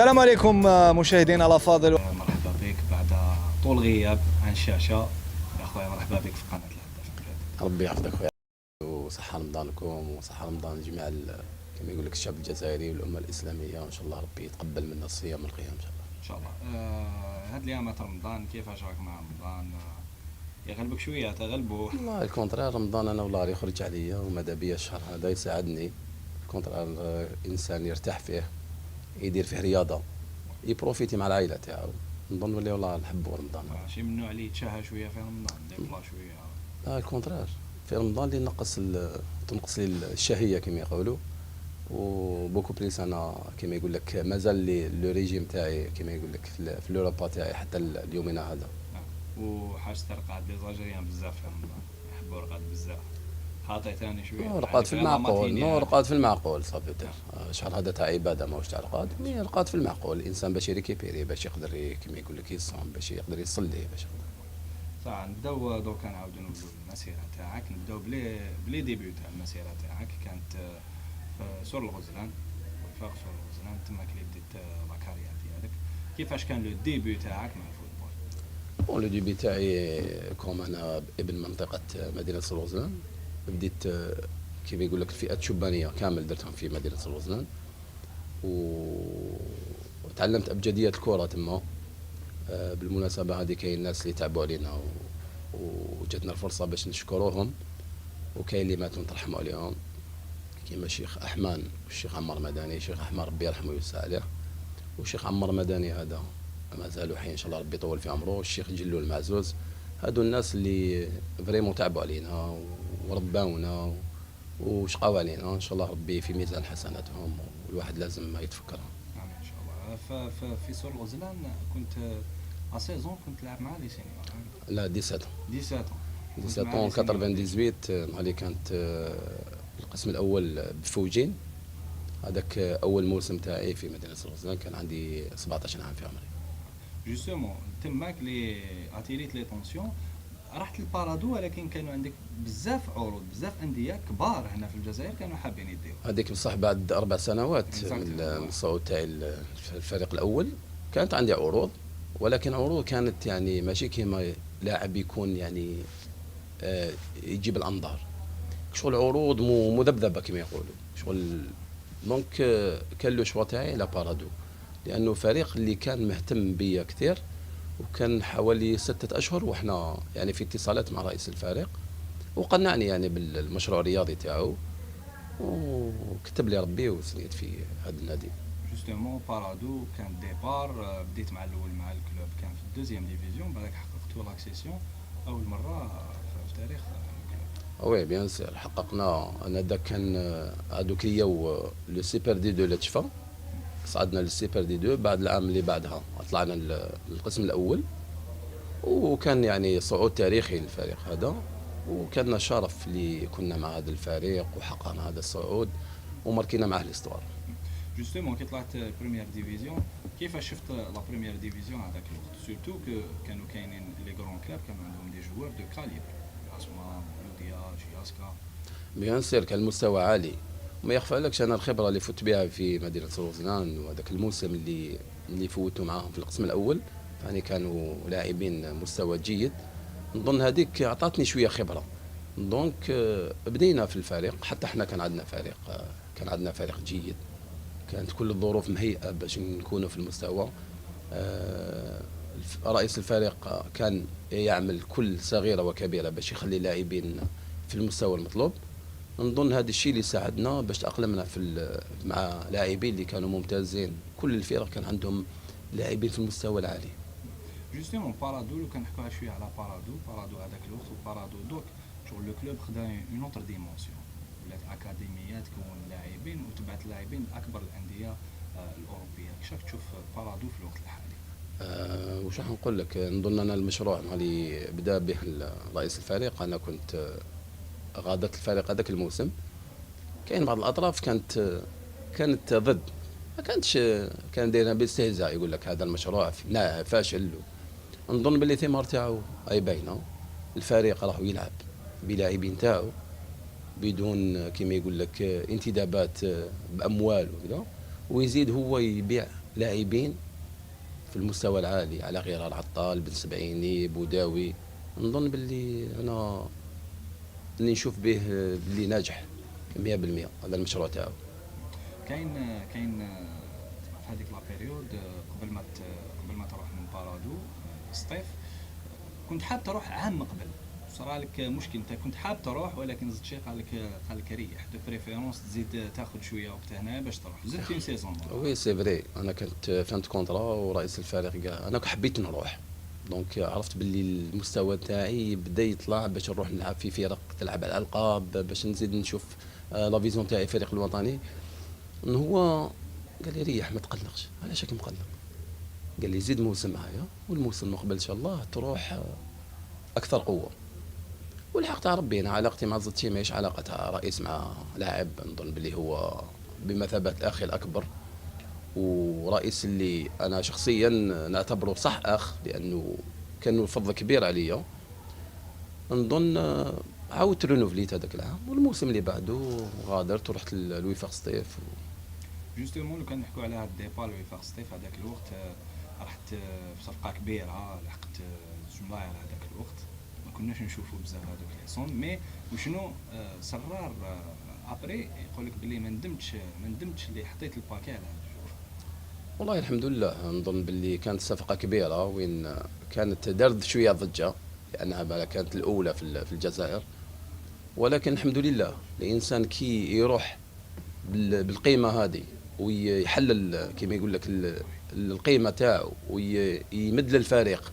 السلام عليكم مشاهدينا الافاضل. مرحبا بك بعد طول غياب عن الشاشة يا خويا. مرحبا بك في قناة الهداف. ربي يحفظك خويا، وصحة رمضانكم وصحة رمضان جميع كما يقول لك الشعب الجزائري والأمة الإسلامية، وإن شاء الله ربي يتقبل منا الصيام والقيام إن شاء الله. إن شاء الله. هاد الأيامات رمضان كيفاش راك مع رمضان؟ يغلبك شوية تغلبوا؟ والله الكونترار، رمضان أنا والله يخرج عليا وماذا بيا الشهر هذا يساعدني. الكونترار إنسان يرتاح فيه، يدير فيه رياضة، يبروفيتي مع العائلة تاعو. نظن ولي والله نحبوا رمضان. شي من النوع اللي يتشهى شوية في رمضان ديبلا شوية؟ لا الكونترار، في رمضان اللي تنقص لي الشهية كما يقولوا، وبوكو بليس انا كما يقول لك مازال لي لو ريجيم تاعي كما يقول لك في لوروبا تاعي حتى اليومنا هذا. وحاجة الرقاد لي زاجريان بزاف في رمضان يحبوا الرقاد بزاف. خاطئ ثاني شوية رقاد في المعقول، رقاد في المعقول صافي. نعم. الشهر هذا تاع عباده ماهوش تاع رقاد، مي رقاد في المعقول. الانسان باش يريكيبيري، باش يقدر كما يقول لك يصوم، باش يقدر يصلي، باش يقدر. صح. نبداو دوكا نعاودو نبدو المسيرة تاعك. نبداو بلي ديبيو تاع المسيرة تاعك كانت في سور الغزلان، وفاق سور الغزلان تماك اللي بديت لا كارير ديالك. كيفاش كان لو ديبيو تاعك مع الفوتبول؟ بون لو ديبي تاعي كوم انا ابن منطقه مدينه سور الغزلان، بديت كيف يقول لك الفئات الشبانيه كامل درتهم في مدينه سور الغزلان، وتعلمت ابجديات الكره تما. بالمناسبه هذه كاين الناس اللي تعبوا علينا وجاتنا الفرصه باش نشكروهم، وكاين اللي ماتوا نترحموا عليهم كيما الشيخ احمان والشيخ عمار مداني. الشيخ احمان ربي يرحمه ويوسع عليه، والشيخ عمار مداني هذا ما زالوا حي ان شاء الله ربي يطول في عمره. الشيخ جلو المعزوز، هادو الناس اللي فريمون تعبوا علينا ورباونا وشقاو علينا. ان شاء الله ربي في ميزان حسناتهم، والواحد لازم ما يتفكرهم. نعم ان شاء الله. في سور الغزلان كنت سيزون كنت تلعب مع لي سينيور؟ لا 17 17 98 اللي كانت القسم الاول بفوجين. هذاك اول موسم تاعي في مدينه الغزلان، كان عندي 17 عام في عمري. جوستومون تماك لي اتيريت لي طونسيون رحت للبارادو، ولكن كانوا عندك بزاف عروض، بزاف انديه كبار هنا في الجزائر كانوا حابين يديو. هذيك بصح بعد 4 سنوات من الصعود تاعي الفريق الاول كانت عندي عروض، ولكن عروض كانت يعني ماشي كيما لاعب يكون يعني يجيب الانظار. شغل عروض مذبذبه كما يقولوا شغل. دونك كان لو شوا تاعي لا بارادو، لانه فريق اللي كان مهتم بيا كثير، وكان حوالي 6 أشهر وإحنا يعني في اتصالات مع رئيس الفريق، وقنعني يعني بالمشروع الرياضي تاعو، وكتب لي ربي وسنيت في هذا النادي. جوستومون بارادو كان ديبار، بديت مع الاول مع الكلوب كان في الدوزيام ديفيزيون، بعدك حققتوا لاكسيسيون اول مره في تاريخ الكلوب. وي بيان سير حققنا. انا دا كان هذوك ياو لو سيبر دي 2 لتشفا، صعدنا للسيبر دي 2 بعد العام اللي بعدها طلعنا للقسم الاول، وكان يعني صعود تاريخي للفريق هذا، وكان شرف اللي كنا مع هذا الفريق وحققنا هذا الصعود وماركينا معه الاستوار. جوستومون كي طلعت بريمير ديفيزيون كيفاش شفت لا بريمير ديفيزيون هذاك الوقت؟ سورتو كانوا كاينين لي غران كلاب كانوا عندهم دي جوار دو كاليبر، اسما لوديا جياسكا. بيان سير كان المستوى عالي، ما يخفى لكش انا الخبره اللي فت بها في مدينه سوزنان، وهذاك الموسم اللي فوتوا معاهم في القسم الاول، يعني كانوا لاعبين مستوى جيد. نظن هذيك اعطتني شويه خبره. دونك بدينا في الفريق، حتى احنا كان عندنا فريق جيد، كانت كل الظروف مهيئه باش نكونوا في المستوى. رئيس الفريق كان يعمل كل صغيره وكبيره باش يخلي لاعبين في المستوى المطلوب. نظن هذا الشيء اللي ساعدنا باش تأقلمنا مع لاعبين اللي كانوا ممتازين. كل الفرق كان عندهم لاعبين في المستوى العالي. جوستومون بارادو لو كنحكوا شويه على بارادو هذاك الوقت وبارادو دوك، شغل لو كلوب خدا اون اوتر ديمونسيون، ولات اكاديميات كون لاعبين وتبعت لاعبين اكبر الانديه الاوروبيه. كيفاش تشوف بارادو في الوقت الحالي؟ وش راح نقول لك، نظن انا المشروع اللي بدا به رئيس الفريق، انا كنت غادرت الفريق هذاك الموسم. كاين بعض الاطراف كانت ضد، ما كانتش، كان دايرها باستهزاء، يقول لك هذا المشروع فاشل. نظن باللي ثمار تاعو اي باينه. الفريق راهو يلعب بلاعبين تاعو بدون كما يقول لك انتدابات باموال وكذا، ويزيد هو يبيع لاعبين في المستوى العالي على غير العطال، بن سبعيني، بوداوي. نظن باللي انا اللي نشوف به باللي ناجح 100% هذا المشروع تاعو. كاين في هذيك لا بيريود قبل ما تروح من بارادو سطيف، كنت حاب تروح عام قبل، صرا لك مشكل، انت كنت حاب تروح ولكن زدت شي قال لك ريح دو بريفيرونس تزيد تاخذ شويه وقت هنا باش تروح، زدت اون سيزون. وي سي فري، انا كنت فهمت كونترا ورئيس الفريق قال انا حبيت نروح، دونك عرفت باللي المستوى تاعي بدا يطلع باش نروح نلعب في فرق تلعب على الالقاب، باش نزيد نشوف لا فيزيون تاعي الفريق الوطني. هو قال لي ريح ما تقلقش. علاش راك مقلق؟ قال لي زيد موسم معايا والموسم المقبل ان شاء الله تروح اكثر قوه. والحق تاع ربي، انا علاقتي مع زوجتي ماهيش علاقه تاع رئيس مع لاعب، نظن بلي هو بمثابه الاخ الاكبر، ورئيس اللي انا شخصيا نعتبره صح اخ، لانه كان له فضل كبير عليا. نظن عاودت رينوفليت هذاك العام، والموسم اللي بعده غادرت ورحت لوفاق سطيف. جوستومون لو كان نحكوا على هذا الديبار لوفاق سطيف هذاك الوقت، رحت في صفقه كبيره، لحقت جملاير هذاك الوقت، ما كناش نشوفوا بزاف هذوك لي سون، مي وشنو سرار ابري يقول لك بلي ما ندمتش اللي حطيت الباكي على هذا الجور. والله الحمد لله، نظن باللي كانت صفقه كبيره وين كانت دارت شويه ضجه لانها كانت الاولى في الجزائر، ولكن الحمد لله الانسان كي يروح بالقيمه هذه ويحلل كما يقول لك القيمه تاعو ويمد للفريق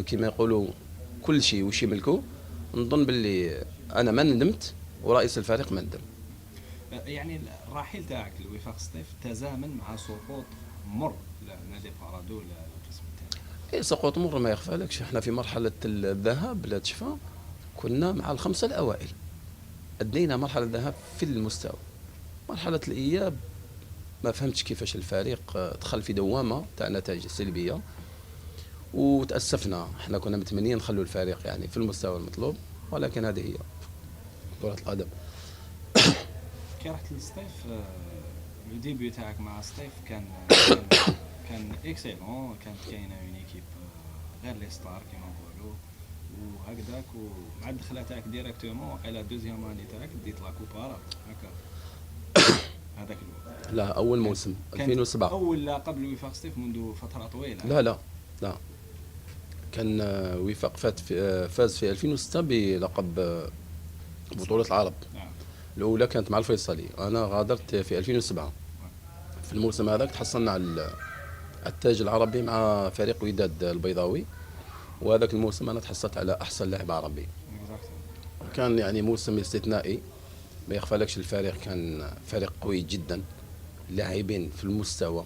كما يقولوا كل شيء وش يملكه. نظن باللي انا ما ندمت ورئيس الفريق ما ندم. يعني الرحيل تاعك لوفاق سطيف تزامن مع سقوط مر لنادي بارادو للقسم الثاني. اي سقوط مر ما يخفى لكش، احنا في مرحله الذهاب لا تشفى كنا مع الخمسه الاوائل، ادينا مرحله الذهاب في المستوى. مرحله الاياب ما فهمتش كيفاش الفريق دخل في دوامه تاع نتائج سلبيه، وتاسفنا، احنا كنا متمنين نخلوا الفريق يعني في المستوى المطلوب، ولكن هذه هي كره القدم. كي رحت للسطيف، لو ديبي تاعك مع سطيف كان اكسيلون، كانت كاينه اون ايكيب غير لي ستار كيما نقولوا وهكذاك، ومع الدخله تاعك ديريكتومون وقيلا دوزيام اني تاعك ديت لا كوبارا هكا هذاك الوقت. لا اول موسم 2007 اول لا قبل وفاق سطيف منذ فتره طويله. لا كان وفاق فاز في 2006 بلقب بطولة العرب. نعم. الأولى كانت مع الفيصلي، أنا غادرت في 2007. في الموسم هذاك تحصلنا على التاج العربي مع فريق وداد البيضاوي، وهذاك الموسم أنا تحصلت على أحسن لاعب عربي. كان يعني موسم استثنائي، ما يخفالكش الفريق كان فريق قوي جدا، لاعبين في المستوى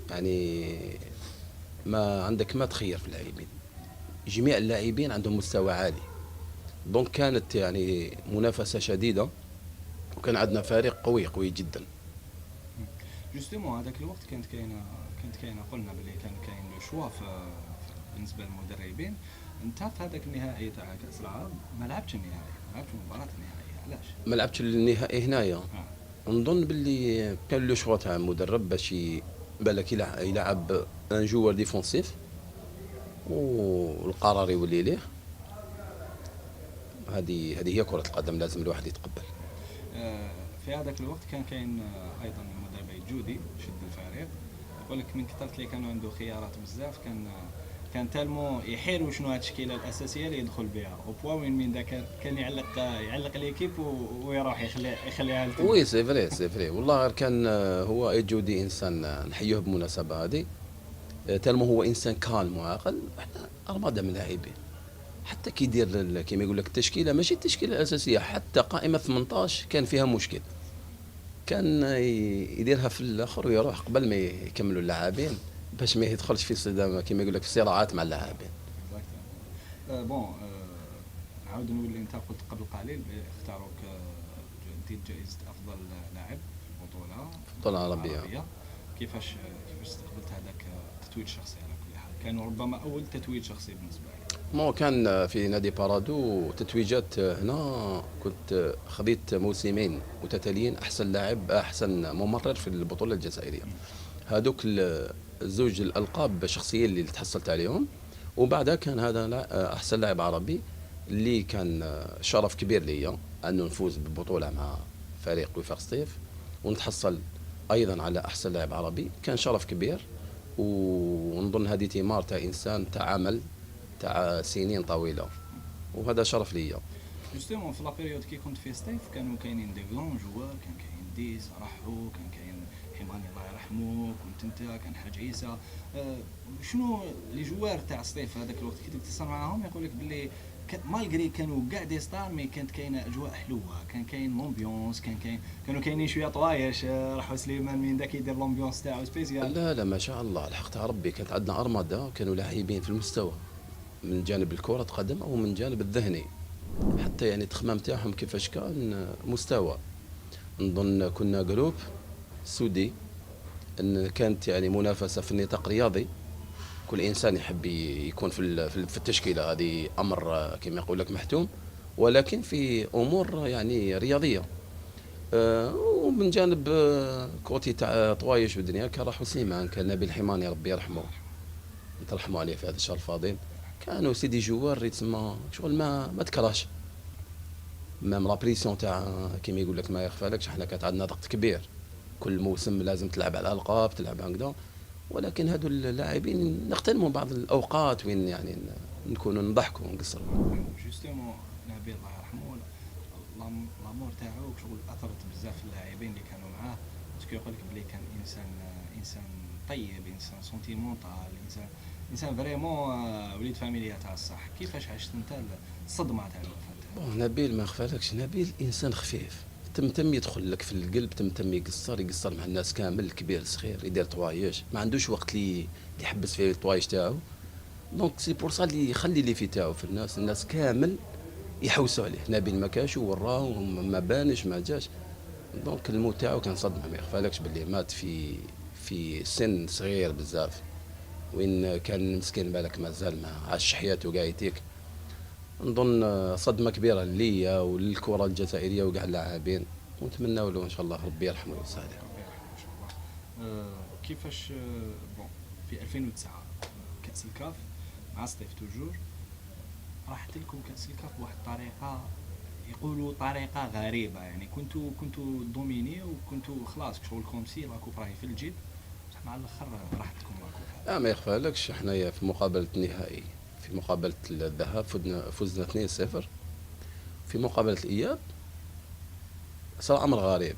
يعني ما عندك ما تخير في اللاعبين، جميع اللاعبين عندهم مستوى عالي، دونك كانت يعني منافسة شديدة، وكان عندنا فريق قوي جدا. جوستومون هذاك الوقت كانت كاينه قلنا بلي كان كاين لو شوا بالنسبه للمدربين. انت في هذاك النهائي تاع كاس العرب ما لعبتش النهائي، ما لعبتش مباراه النهائي، علاش؟ ما لعبتش النهائي هنايا. نظن باللي كان لو شوا تاع المدرب باش بالك يلعب ان جوار ديفونسيف والقرار يولي ليه. هذه هي كرة القدم، لازم الواحد يتقبل. في هذاك الوقت كان كاين ايضا المدرب جودي شد الفريق، يقول لك من كثرة اللي كانوا عنده خيارات بزاف كان تالمو يحير وشنو هاد التشكيله الاساسيه اللي يدخل بها او بوا وين من ذاك كان يعلق ليكيب ويروح يخليها وي سي فري والله غير كان هو جودي انسان نحيوه بالمناسبه هذه، تالمو هو انسان كالم وعاقل. احنا ارماده من لاعبين، حتى كي يدير كيما يقول لك التشكيله ماشي التشكيله الاساسيه، حتى قائمه 18 كان فيها مشكل، كان يديرها في الاخر ويروح قبل ما يكملوا اللاعبين باش ما يدخلش في صدام كيما يقول لك في صراعات مع اللاعبين. بون نعاود نقول انت قلت قبل قليل اختاروك دير جائزه افضل لاعب في البطوله العربيه. كيفاش استقبلت هذاك التتويج الشخصي؟ على كل حال كان ربما اول تتويج شخصي بالنسبه لي. مو كان في نادي بارادو تتويجات، هنا كنت خذيت موسمين متتاليين احسن لاعب احسن ممرر في البطوله الجزائريه. هذوك الزوج الالقاب شخصيين اللي تحصلت عليهم. وبعدها كان هذا احسن لاعب عربي، اللي كان شرف كبير ليا انه نفوز ببطوله مع فريق وفاق سطيف، ونتحصل ايضا على احسن لاعب عربي. كان شرف كبير، ونظن هذه ثمار تاع انسان تاع عمل تاع سنين طويله، وهذا شرف ليا. جوستومون في لا بيريود كي كنت في ستيف كانوا كاينين دي غران جوار، كان كاين ديس راحوا، كان كاين حماني الله يرحمه، كنت انت، كان حاج عيسى. شنو لي جوار تاع ستيف هذاك الوقت كي تتصل معاهم يقول لك باللي مالغري كانوا كاع دي ستار، مي كانت كاينه اجواء حلوه، كان كاين لومبيونس، كانوا كاينين شويه طوايش. راحوا سليمان من داك يدير لومبيونس تاعو سبيسيال. لا لا، ما شاء الله، الحق تاع ربي، كانت عندنا ارمده، كانوا لاعبين في المستوى من جانب الكره قدم او من جانب الذهني، حتى يعني التخمام تاعهم كيفاش كان مستوى. نظن كنا جروب سودي، ان كانت يعني منافسه في النطاق الرياضي، كل انسان يحب يكون في التشكيله هذه، امر كما يقول لك محتوم، ولكن في امور يعني رياضيه. ومن جانب كوتي تاع طوايش والدنيا، كان راح سليمان، كان نبيل الحماني ربي يرحمه، نترحموا عليه في هذا الشهر الفاضل. كانوا سيدي جوار تسمى شغل ما تكراش، مام لا بريسيون تاع كيما يقول لك ما يخفالكش، احنا كانت عندنا ضغط كبير، كل موسم لازم تلعب على الالقاب، تلعب هكذا. ولكن هذو اللاعبين نغتنموا بعض الاوقات وين يعني نكونوا نضحكوا ونقصروا. جوستومون نبيل الله يرحمه، لامور تاعو شغل اثرت بزاف اللاعبين اللي كانوا معاه، باسكو يقول لك بلي كان انسان طيب، انسان سونتيمونتال، انسان فريمون وليد فاميليا تاع الصح. كيفاش عشت انت الصدمه تاع الوفاه؟ نبيل ما يخفالكش، نبيل انسان خفيف، تمتم يدخل لك في القلب، تمتم يقصر مع الناس كامل، الكبير الصغير، يدير طوايش، ما عندوش وقت اللي يحبس فيه الطوايش تاعو. دونك سي بور سا اللي يخلي لي في تاعو في الناس كامل يحوسوا عليه. نبيل ما كاش وراه، ما بانش، ما جاش. دونك الموت تاعو كان صدمه، ما يخفالكش باللي مات في سن صغير بزاف، وين كان مسكين بالك مازال ما عاش حياته كاع يتيك. نظن صدمه كبيره ليا وللكره الجزائريه وكاع اللاعبين، ونتمنى له ان شاء الله ربي يرحمه ويسعده. ربي يرحمه ان شاء الله. كيفاش بون في 2009 كاس الكاف مع ستيف توجور، راحت لكم كاس الكاف بواحد الطريقه، يقولوا طريقه غريبه، يعني كنتوا دوميني، وكنتوا خلاص شغل كومسي لا كوب راهي في الجيب، بصح مع الاخر راحت لكم لا كوب. ما يخفالكش، حنايا في مقابله النهائي، في مقابله الذهاب فزنا 2-0، في مقابله الاياب صار امر غريب،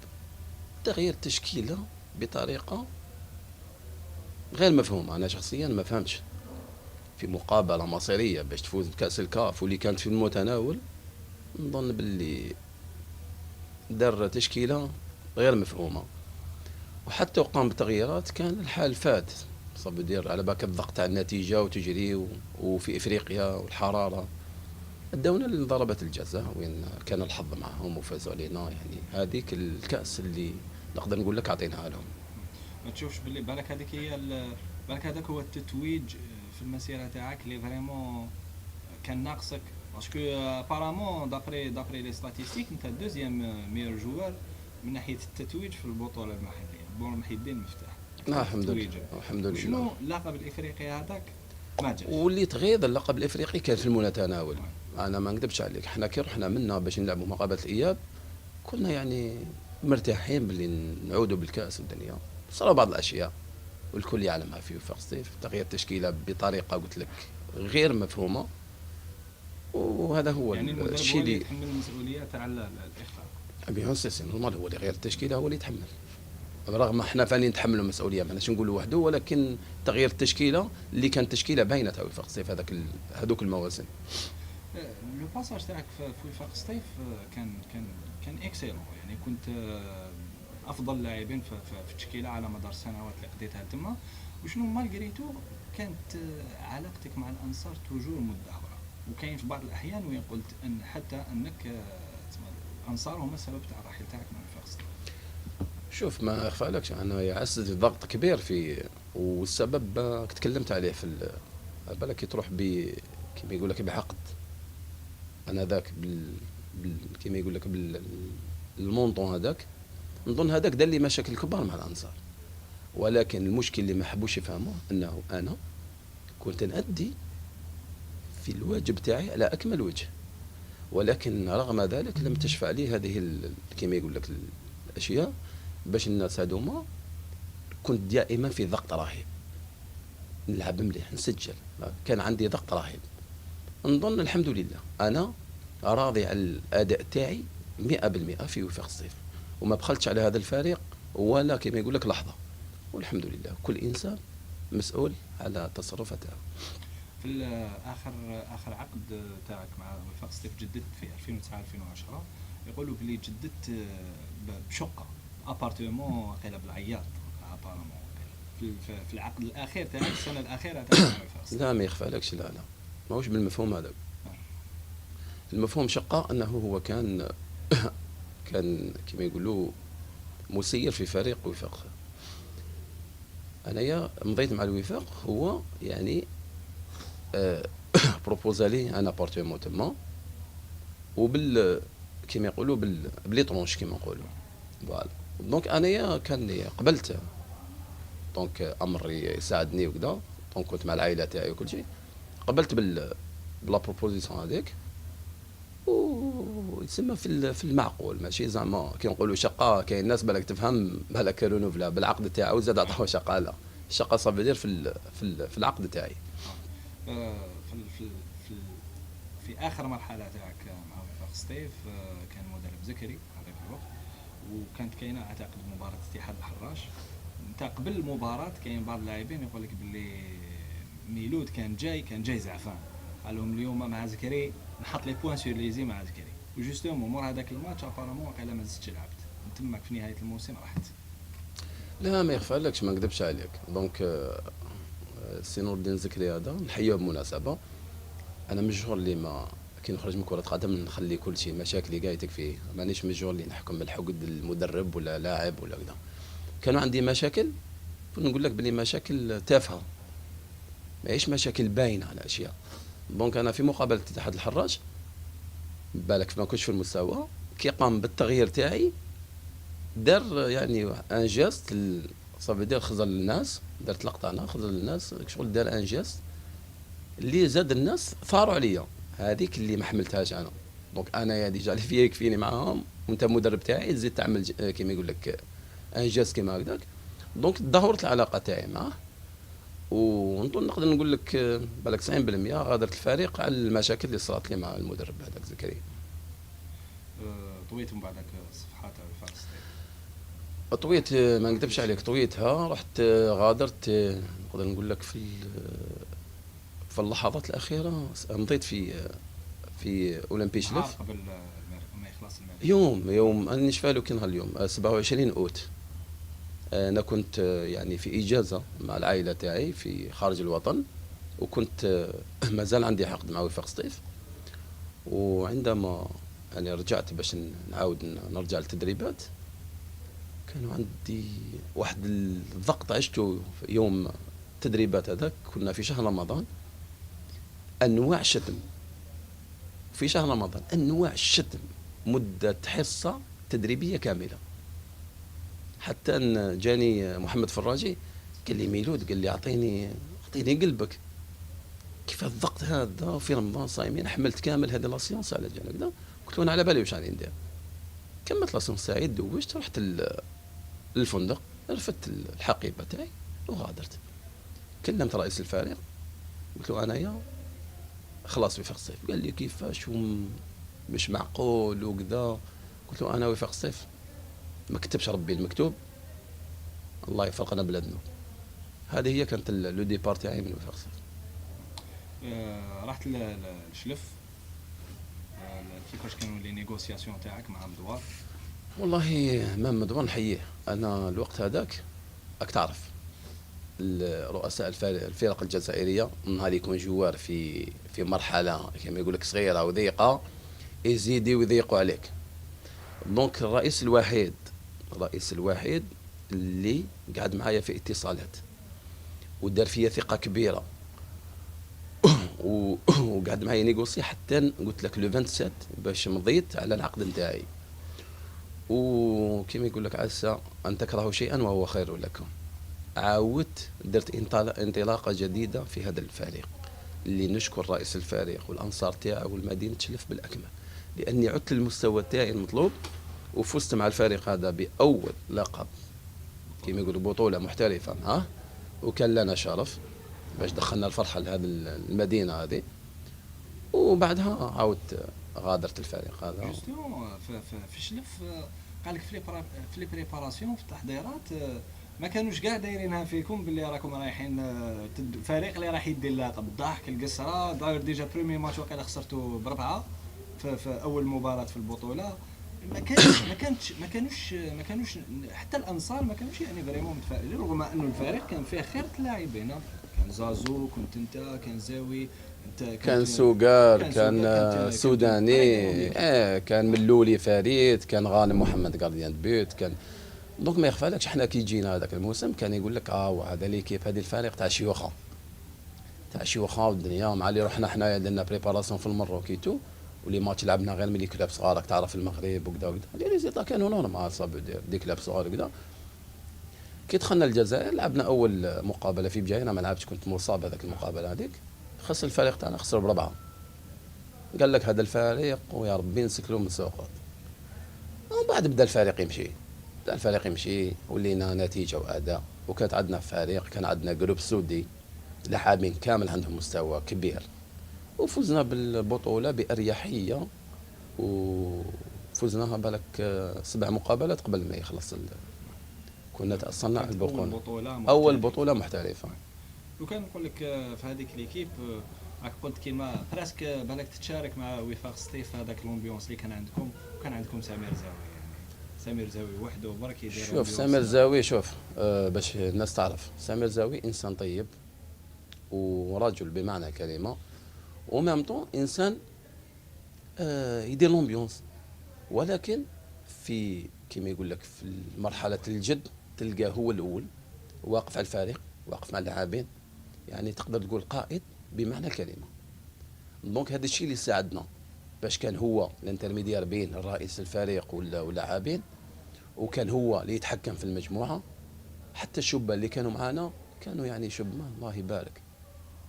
تغيير التشكيله بطريقه غير مفهومه. انا شخصيا ما فهمتش، في مقابله مصيريه باش تفوز بكاس الكاف واللي كانت في المتناول، نظن باللي دار تشكيله غير مفهومه، وحتى وقام بتغييرات كان الحال فات، صاب يدير على بالك الضغط تاع النتيجه وتجري، وفي افريقيا والحراره ادونا لضربة الجزاء، وين كان الحظ معهم وفازوا علينا. يعني هذيك الكاس اللي نقدر نقول لك عطيناها لهم. ما تشوفش باللي بالك هذيك هي بالك هذاك هو التتويج في المسيره تاعك اللي فريمون كان ناقصك، باسكو ابارامون دابري لي ستاتيستيك انت دوزيام ميور جوار من ناحيه التتويج في البطوله المحليه، البطوله المحليه المفتاح. الحمد لله، الحمد لله. شنو اللقب الافريقي هذاك ما جاش، واللي تغيظ اللقب الافريقي كان في المتناول. انا ما نكذبش عليك، احنا كي رحنا منا باش نلعبوا مقابله الاياب كنا يعني مرتاحين باللي نعودوا بالكاس والدنيا. صاروا بعض الاشياء والكل يعلمها في وفاق سطيف، تغيير التشكيله بطريقه قلت لك غير مفهومه، وهذا هو يعني الشيء اللي يتحمل المسؤوليه تاع الاخفاق. بيان سي نورمال، هو اللي غير التشكيله هو اللي يتحمل، رغم احنا فاني نتحملوا المسؤوليه، ماناش نقولوا وحده، ولكن تغيير التشكيله اللي كانت تشكيله باينه تاع وفاق سطيف هذوك المواسم. لو باساج تاعك في وفاق سطيف كان اكسيلون، يعني كنت افضل لاعبين في التشكيله على مدار السنوات اللي قضيتها تما. وشنو مالغريتو كانت علاقتك مع الانصار توجور مدهوره، وكاين في بعض الاحيان وين قلت ان حتى انك الانصار هما السبب تاع الرحيل تاعك من وفاق سطيف. شوف ما اخفالكش، انا يعسد ضغط كبير في، والسبب تكلمت عليه في بالك تروح كيما يقول لك بعقد، انا ذاك كيما يقول لك بالمونطون هذاك، نظن هذاك دار لي مشاكل كبار مع الانصار. ولكن المشكل اللي ما حبوش يفهموه انه انا كنت نأدي في الواجب تاعي على اكمل وجه، ولكن رغم ذلك لم تشفع لي هذه كما يقول لك الاشياء باش الناس هذوما. كنت دائما في ضغط رهيب، نلعب مليح، نسجل، كان عندي ضغط رهيب. نظن الحمد لله انا راضي على الاداء تاعي 100% في وفاق الصيف، وما بخلتش على هذا الفريق ولا كما يقول لك لحظه. والحمد لله كل انسان مسؤول على تصرفاته. في اخر عقد تاعك مع وفاق الصيف جددت في 2009 2010، يقولوا بلي جددت بشقه ابارتمون قيل بالعياط ابارمون في العقد الاخير تاعك، السنه الاخيره تاعك مع وفاق الصيف. لا ما يخفالكش، لا ماهوش بالمفهوم هذا. المفهوم شقه انه هو كان كما يقولوا مسير في فريق وفاق. انايا مضيت مع الوفاق، هو يعني بروبوزالي ان ابارتمون تما، وبال كما يقولوا بلي طرونش كما نقولوا فوالا. دونك انايا كان لي قبلت، دونك امر يساعدني وكذا، دونك كنت مع العائله تاعي وكل شيء، قبلت بلا بروبوزيسيون هذيك، ويتسمى في المعقول، ماشي زعما كي نقولوا شقه. كاين الناس بالك تفهم بالك رونوفلا بالعقد تاعو زاد عطاو شقه. لا، الشقه صافي في العقد تاعي. في في اخر مرحله تاعك مع وفاق الصيف كان مدرب زكري هذاك الوقت، وكانت كاينه اعتقد مباراه اتحاد الحراش. انت قبل المباراه كاين بعض اللاعبين يقول لك باللي ميلود كان جاي زعفان، قال لهم اليوم مع زكري نحط لي بوان سور ليزي مع زكري، وجوستومون مور هذاك الماتش ابارامون قال ما زدتش لعبت تماك في نهايه الموسم رحت. لا ما يخفالكش، ما نكذبش عليك. دونك سي نور الدين زكري هذا نحييه بمناسبه. انا من الجور اللي ما كي نخرج من كره قدم نخلي كل شيء مشاكلي كاع تكفي، مانيش من الجور اللي نحكم بالحقد المدرب ولا لاعب ولا كذا. كانوا عندي مشاكل، نقول لك بلي مشاكل تافهه، ماهيش مشاكل باينه على اشياء. دونك انا في مقابله اتحاد الحراج بالك ما كنتش في المستوى، كي قام بالتغيير تاعي دار يعني ان جيست صافي دير خزر للناس، درت لقطه انا خزر للناس شغل، دار ان جيست اللي زاد الناس ثاروا عليا، هذيك اللي ما حملتهاش انا. دونك انا يا ديجا اللي فيا يكفيني معاهم، وانت مدرب تاعي تزيد تعمل كيما يقول لك ان جيست كيما هكذاك. دونك تدهورت العلاقه تاعي معاه، ونظن نقدر نقول لك بالك 90% غادرت الفريق على المشاكل اللي صارت لي مع المدرب هذاك زكريا. طويت من بعدك صفحات وفاق الصيف؟ طويت، ما نكذبش عليك، طويتها. رحت غادرت نقدر نقول لك في اللحظات الاخيره. مضيت في اولمبيش لف قبل ما يخلص المال. يوم انا نشفى له كي نهار اليوم 27 اوت. انا كنت يعني في اجازه مع العائله تاعي في خارج الوطن، وكنت مازال عندي عقد مع وفاق الصيف. وعندما يعني رجعت باش نعاود نرجع للتدريبات، كانوا عندي واحد الضغط عشته في يوم التدريبات هذاك. كنا في شهر رمضان، انواع الشتم في شهر رمضان، انواع الشتم مده حصه تدريبيه كامله. حتى ان جاني محمد فراجي قال لي ميلود، قال لي اعطيني قلبك، كيف الضغط هذا في رمضان صايمين. حملت كامل هذه لاسيونس على جال هكذا، قلت له انا على بالي واش راني ندير. كملت لاسيونس تاعي، دوجت، رحت للفندق، رفدت الحقيبه تاعي وغادرت. كلمت رئيس الفريق قلت له انايا خلاص وفاق الصيف. قال لي كيفاش مش معقول وكذا. قلت له انا وفاق الصيف ما كتبش ربي المكتوب، الله يفرقنا بلادنا. هذه هي كانت لو ديبار تاعي من وفاق الصيف. رحت للشلف، كيفاش كانوا لي نيغوسياسيون تاعك مع مدوار؟ والله مام مدوار نحييه. انا الوقت هذاك راك تعرف رؤساء الفرق الجزائريه نهار يكون جوار في مرحله كما يقول لك صغيره وضيقه، يزيدوا ويضيقوا عليك. دونك الرئيس الوحيد اللي قاعد معايا في اتصالات ودار فيا ثقه كبيره وقاعد معايا نيغوسي حتى قلت لك لو 27 باش مضيت على العقد نتاعي. وكما يقول لك عسى ان تكرهوا شيئا وهو خير لكم. عاودت درت انطلاقة جديدة في هذا الفريق، اللي نشكر رئيس الفريق والأنصار تاعو والمدينة تشلف بالأكمل، لأني عدت للمستوى تاعي المطلوب وفزت مع الفريق هذا بأول لقب كما يقولوا بطولة محترفة. وكان لنا شرف باش دخلنا الفرحة لهذه المدينة هذه. وبعدها عاودت غادرت الفريق هذا. جوستومون في شلف قال لك في لي بريباراسيون في التحضيرات ما كانوش كاع دايرينها فيكم باللي راكم رايحين فريق اللي راح يدي اللقب. الضحك القصره داير ديجا بريمي ماتش وقيلا خسرتوا بربعه في اول مباراه في البطوله. ما كانوش حتى الانصار ما كانوش يعني فريمون متفائلين، رغم انه الفريق كان فيه خير اللاعبين. كان زازو، كنت انت، كان زاوي، كان سوقار، كان سوداني، كان ملولي فريد، كان غانم محمد غارديان بيوت، كان دونك ما يخفالكش حنا كي جينا هذاك الموسم كان يقول لك هذا ليكيب هذه الفريق تاع شيوخه والدنيا مع اللي رحنا حنايا درنا بريباراسيون في المروك كيتو، ولي ماتش لعبنا غير ملي كلاب صغار راك تعرف المغرب وكذا وكذا، لي ريزيطا كانوا نورمال صافي دي كلاب صغار وكذا. كي دخلنا الجزائر لعبنا اول مقابله في بجايه، انا ما لعبتش كنت مصاب هذاك المقابله هذيك، خسر الفريق تاعنا خسر بربعه. قال لك هذا الفريق ويا ربي نسكلو من السوق. ومن بعد بدا الفريق يمشي ولينا نتيجه واداء. وكانت عندنا فريق، كان عندنا جروب سودي لاعبين كامل عندهم مستوى كبير، وفزنا بالبطوله باريحيه، وفزناها بالك 7 مقابلات قبل ما يخلص كنا تاصلنا البطوله اول بطوله محترفه. وكان نقول لك في هذيك ليكيب راك قلت كيما براسك بالك تتشارك مع وفاق سطيف هذاك لومبيونس اللي كان عندكم، وكان عندكم سمير زاوي. سمير زاوي وحده برك يدير. شوف سمير زاوي، شوف باش الناس تعرف، سمير زاوي انسان طيب ورجل بمعنى كلمه، ومام طون انسان يدير لومبيونس، ولكن في كما يقول لك في مرحله الجد تلقاه هو الاول واقف على الفريق، واقف مع اللاعبين، يعني تقدر تقول قائد بمعنى الكلمه. دونك هذا الشيء اللي ساعدنا باش كان هو الانترميديار بين رئيس الفريق واللاعبين، وكان هو اللي يتحكم في المجموعه. حتى الشبان اللي كانوا معنا كانوا يعني شبان الله يبارك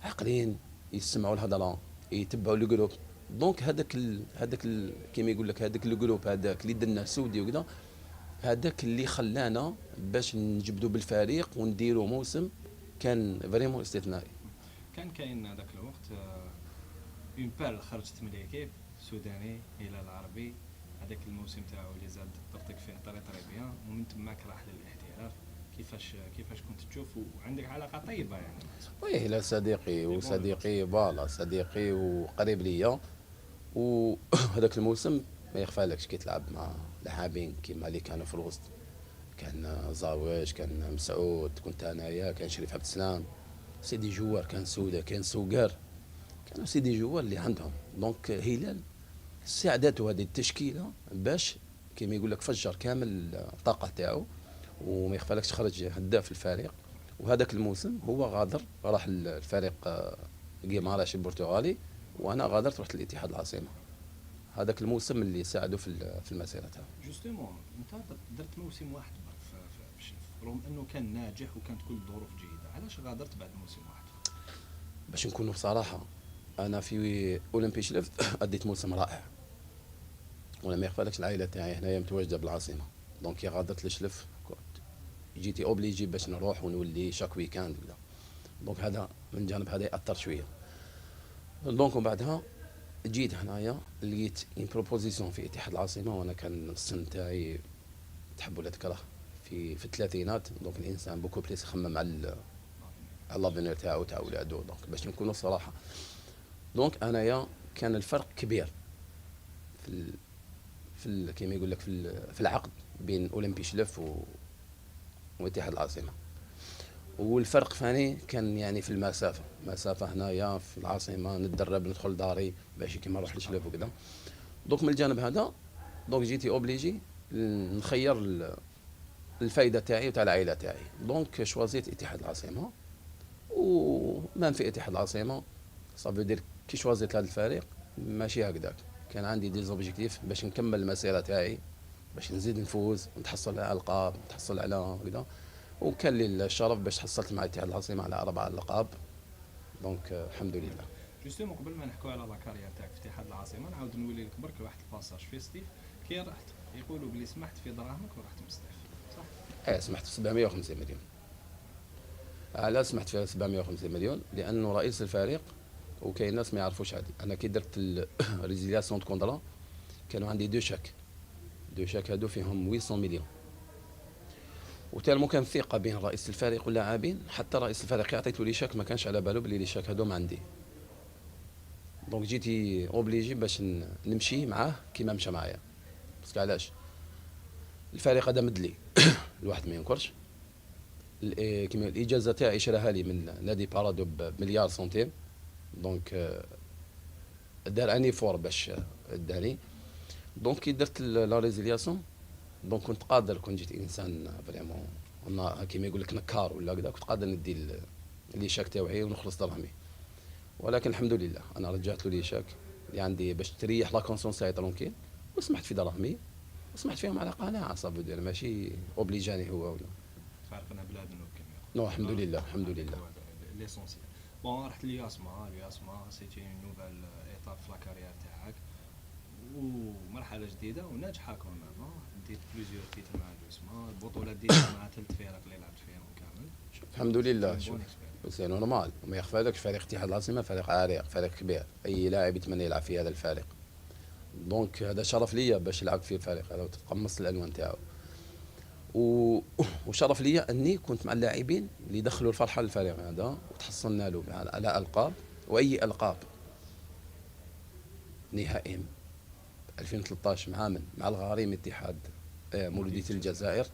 عاقلين، يسمعوا الهضره، يتبعوا الجروب. دونك هذاك كيما يقول لك هذاك الجروب هذاك اللي درنا سودي وكذا، هذاك اللي خلانا باش نجبدوا بالفريق ونديروا موسم كان فريمون استثنائي. كان كاين هذاك الوقت اون بال خرجت من ليكيب سوداني الى العربي، هذاك الموسم تاعو اللي زاد طرطق فيه طري بيان، ومن تماك راح للاحتراف. كيفاش كنت تشوف وعندك علاقه طيبه يعني؟ وي لا صديقي فوالا صديقي وقريب ليا. وهذاك الموسم ما يخفالكش كي تلعب مع لاعبين كيما اللي كانوا في الوسط، كان زاويش، كان مسعود، كنت انايا، كان شريف عبد السلام، سيدي جوار، كان سوده، كان سوقار، كانوا سيدي جوار اللي عندهم. دونك هلال ساعدته هذه التشكيله باش كيما يقول لك فجر كامل الطاقه تاعو، وما يخفالكش خرج هداف الفريق. وهذاك الموسم هو غادر راح الفريق غيماراش البرتغالي، وانا غادرت رحت الاتحاد العاصمه. هذاك الموسم اللي ساعدوا في المسيره تاعو. جوستومون انت درت موسم واحد في الشلف، رغم انه كان ناجح وكانت كل الظروف جيده، علاش غادرت بعد موسم واحد؟ باش نكونوا بصراحه، انا في اولمبي شلف اديت موسم رائع، وانا ما يخفالكش العائله تاعي هنايا متواجده بالعاصمه. دونك يا غادرت لشلف جيتي اوبليجي باش نروح ونولي شاك ويكاند ولا. دونك هذا من الجانب هذا ياثر شويه. دونك وبعدها جيت هنايا لقيت ان بروبوزيسيون في اتحاد العاصمه، وانا كان السن تاعي تحب ولا تكره في الثلاثينات. دونك الانسان بوكو بليس يخمم على لافينير تاعو تاع ولادو. دونك باش نكونوا صراحه، دونك انايا كان الفرق كبير في كيما يقول لك في العقد بين اولمبي شلف واتحاد العاصمه. والفرق ثاني كان يعني في المسافه هنايا في العاصمه نتدرب ندخل داري باش كيما نروح لشلف وكذا. دونك من الجانب هذا دونك جيتي اوبليجي نخير الفائده تاعي وتاع العائله تاعي. دونك شوازيت اتحاد العاصمه، ومام في اتحاد العاصمه صافي دير كي شوازيت هذا الفريق ماشي هكذاك، كان عندي دي زوبجيكتيف باش نكمل المسيره تاعي، باش نزيد نفوز ونتحصل على القاب، نتحصل على كذا. وكان لي الشرف باش حصلت مع الاتحاد العاصمه على 4 ألقاب. دونك الحمد لله. جوستومون قبل ما نحكوا على لاكارير تاعك في اتحاد العاصمه نعاود نولي لك برك واحد الباساج فيستيف. كي رحت يقولوا بلي سمحت في دراهمك ورحت مستعف، صح؟ ايه سمحت في 750 مليون. علاش سمحت في 750 مليون؟ لانه رئيس الفريق وكاين ناس ما يعرفوش هذه. انا كي درت الريزيلياسيون دو كونترا كانوا عندي دو شاك هادو فيهم 800 مليون، وتالمو كان ثقه بين رئيس الفريق واللاعبين. حتى رئيس الفريق عطيته لي شاك ما كانش على باله بلي لي شاك هادو ما عندي. دونك جيتي اوبليجي باش نمشي معاه كيما مشى معايا. باسكو علاش؟ الفريق هذا مدلي الواحد ما ينكرش. كيما الاجازه تاعي شراها لي من نادي بارادو بمليار سنتيم. دونك دار اني فور باش اداني. دونك كي درت لا ريزيلياسيون دونك كنت قادر، كون جيت انسان فريمون كيما يقول لك نكار ولا كذا، كنت قادر ندي لي شاك تاوعي ونخلص دراهمي. ولكن الحمد لله انا رجعت له لي شاك اللي عندي باش تريح لا كونسونس تاعي ترونكيل، وسمحت في دراهمي وسمحت فيهم على قناعه. صافي دير ماشي اوبليجاني هو ولا فارقنا بلاد كما نو. الحمد لله الحمد لله. ليسونسيال. بون رحت لياسما سيتي نوفال ايتاب في لاكارير تاعك ومرحله جديده وناجحه كمان. ديت بليزيور تيتر مع الياسما، البطولات ديتها مع 3 فرق اللي لعبت فيهم كامل. الحمد لله. شوف سي نورمال وما يخفالكش، فريق اتحاد العاصمه فريق عريق، فريق كبير، اي لاعب يتمنى يلعب في هذا الفريق. دونك هذا شرف ليا باش لعبت في الفريق هذا وتقمصت الالوان تاعو. وشرف ليا اني كنت مع اللاعبين اللي دخلوا الفرحه للفريق هذا وتحصلنا له على القاب، واي القاب نهائي 2013 مع الغريم اتحاد مولودية الجزائر،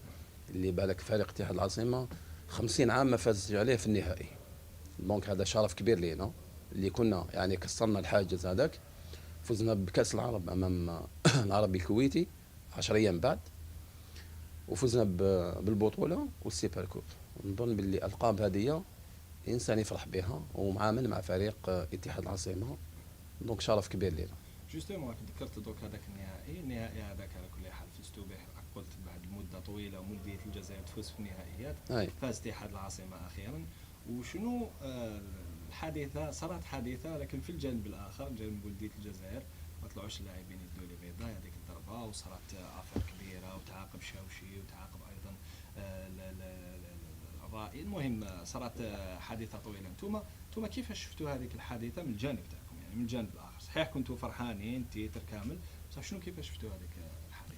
اللي بالك فريق اتحاد العاصمه 50 عام ما فازش عليه في النهائي. دونك هذا شرف كبير لينا اللي كنا يعني كسرنا الحاجز هذاك. فزنا بكاس العرب امام العربي الكويتي 10 ايام بعد، وفزنا بالبطوله والسوبر كوب. نظن باللي الالقاب هذه الانسان يفرح بها ومعامل مع فريق اتحاد العاصمه. دونك شرف كبير لنا. جوستومون ذكرت دوك هذاك النهائي هذاك على كل حال فزتوا به. قلت بعد مده طويله ومولوديه الجزائر تفوز في النهائيات، فاز اتحاد العاصمه اخيرا. وشنو الحادثه صارت حادثه لكن في الجانب الاخر جانب مولوديه الجزائر ما طلعوش اللاعبين يدوا لي بيضاء هذيك الضربه، وصارت افير كبيره وتعاقب شاوشي وتعاقب ايضا الرائي. المهم صارت حادثه طويله. انتم كيفاش شفتوا هذيك الحادثه من الجانب تاعكم، يعني من الجانب الاخر؟ صحيح كنتوا فرحانين تيتر كامل، بصح شنو كيفاش شفتوا هذيك الحادثه؟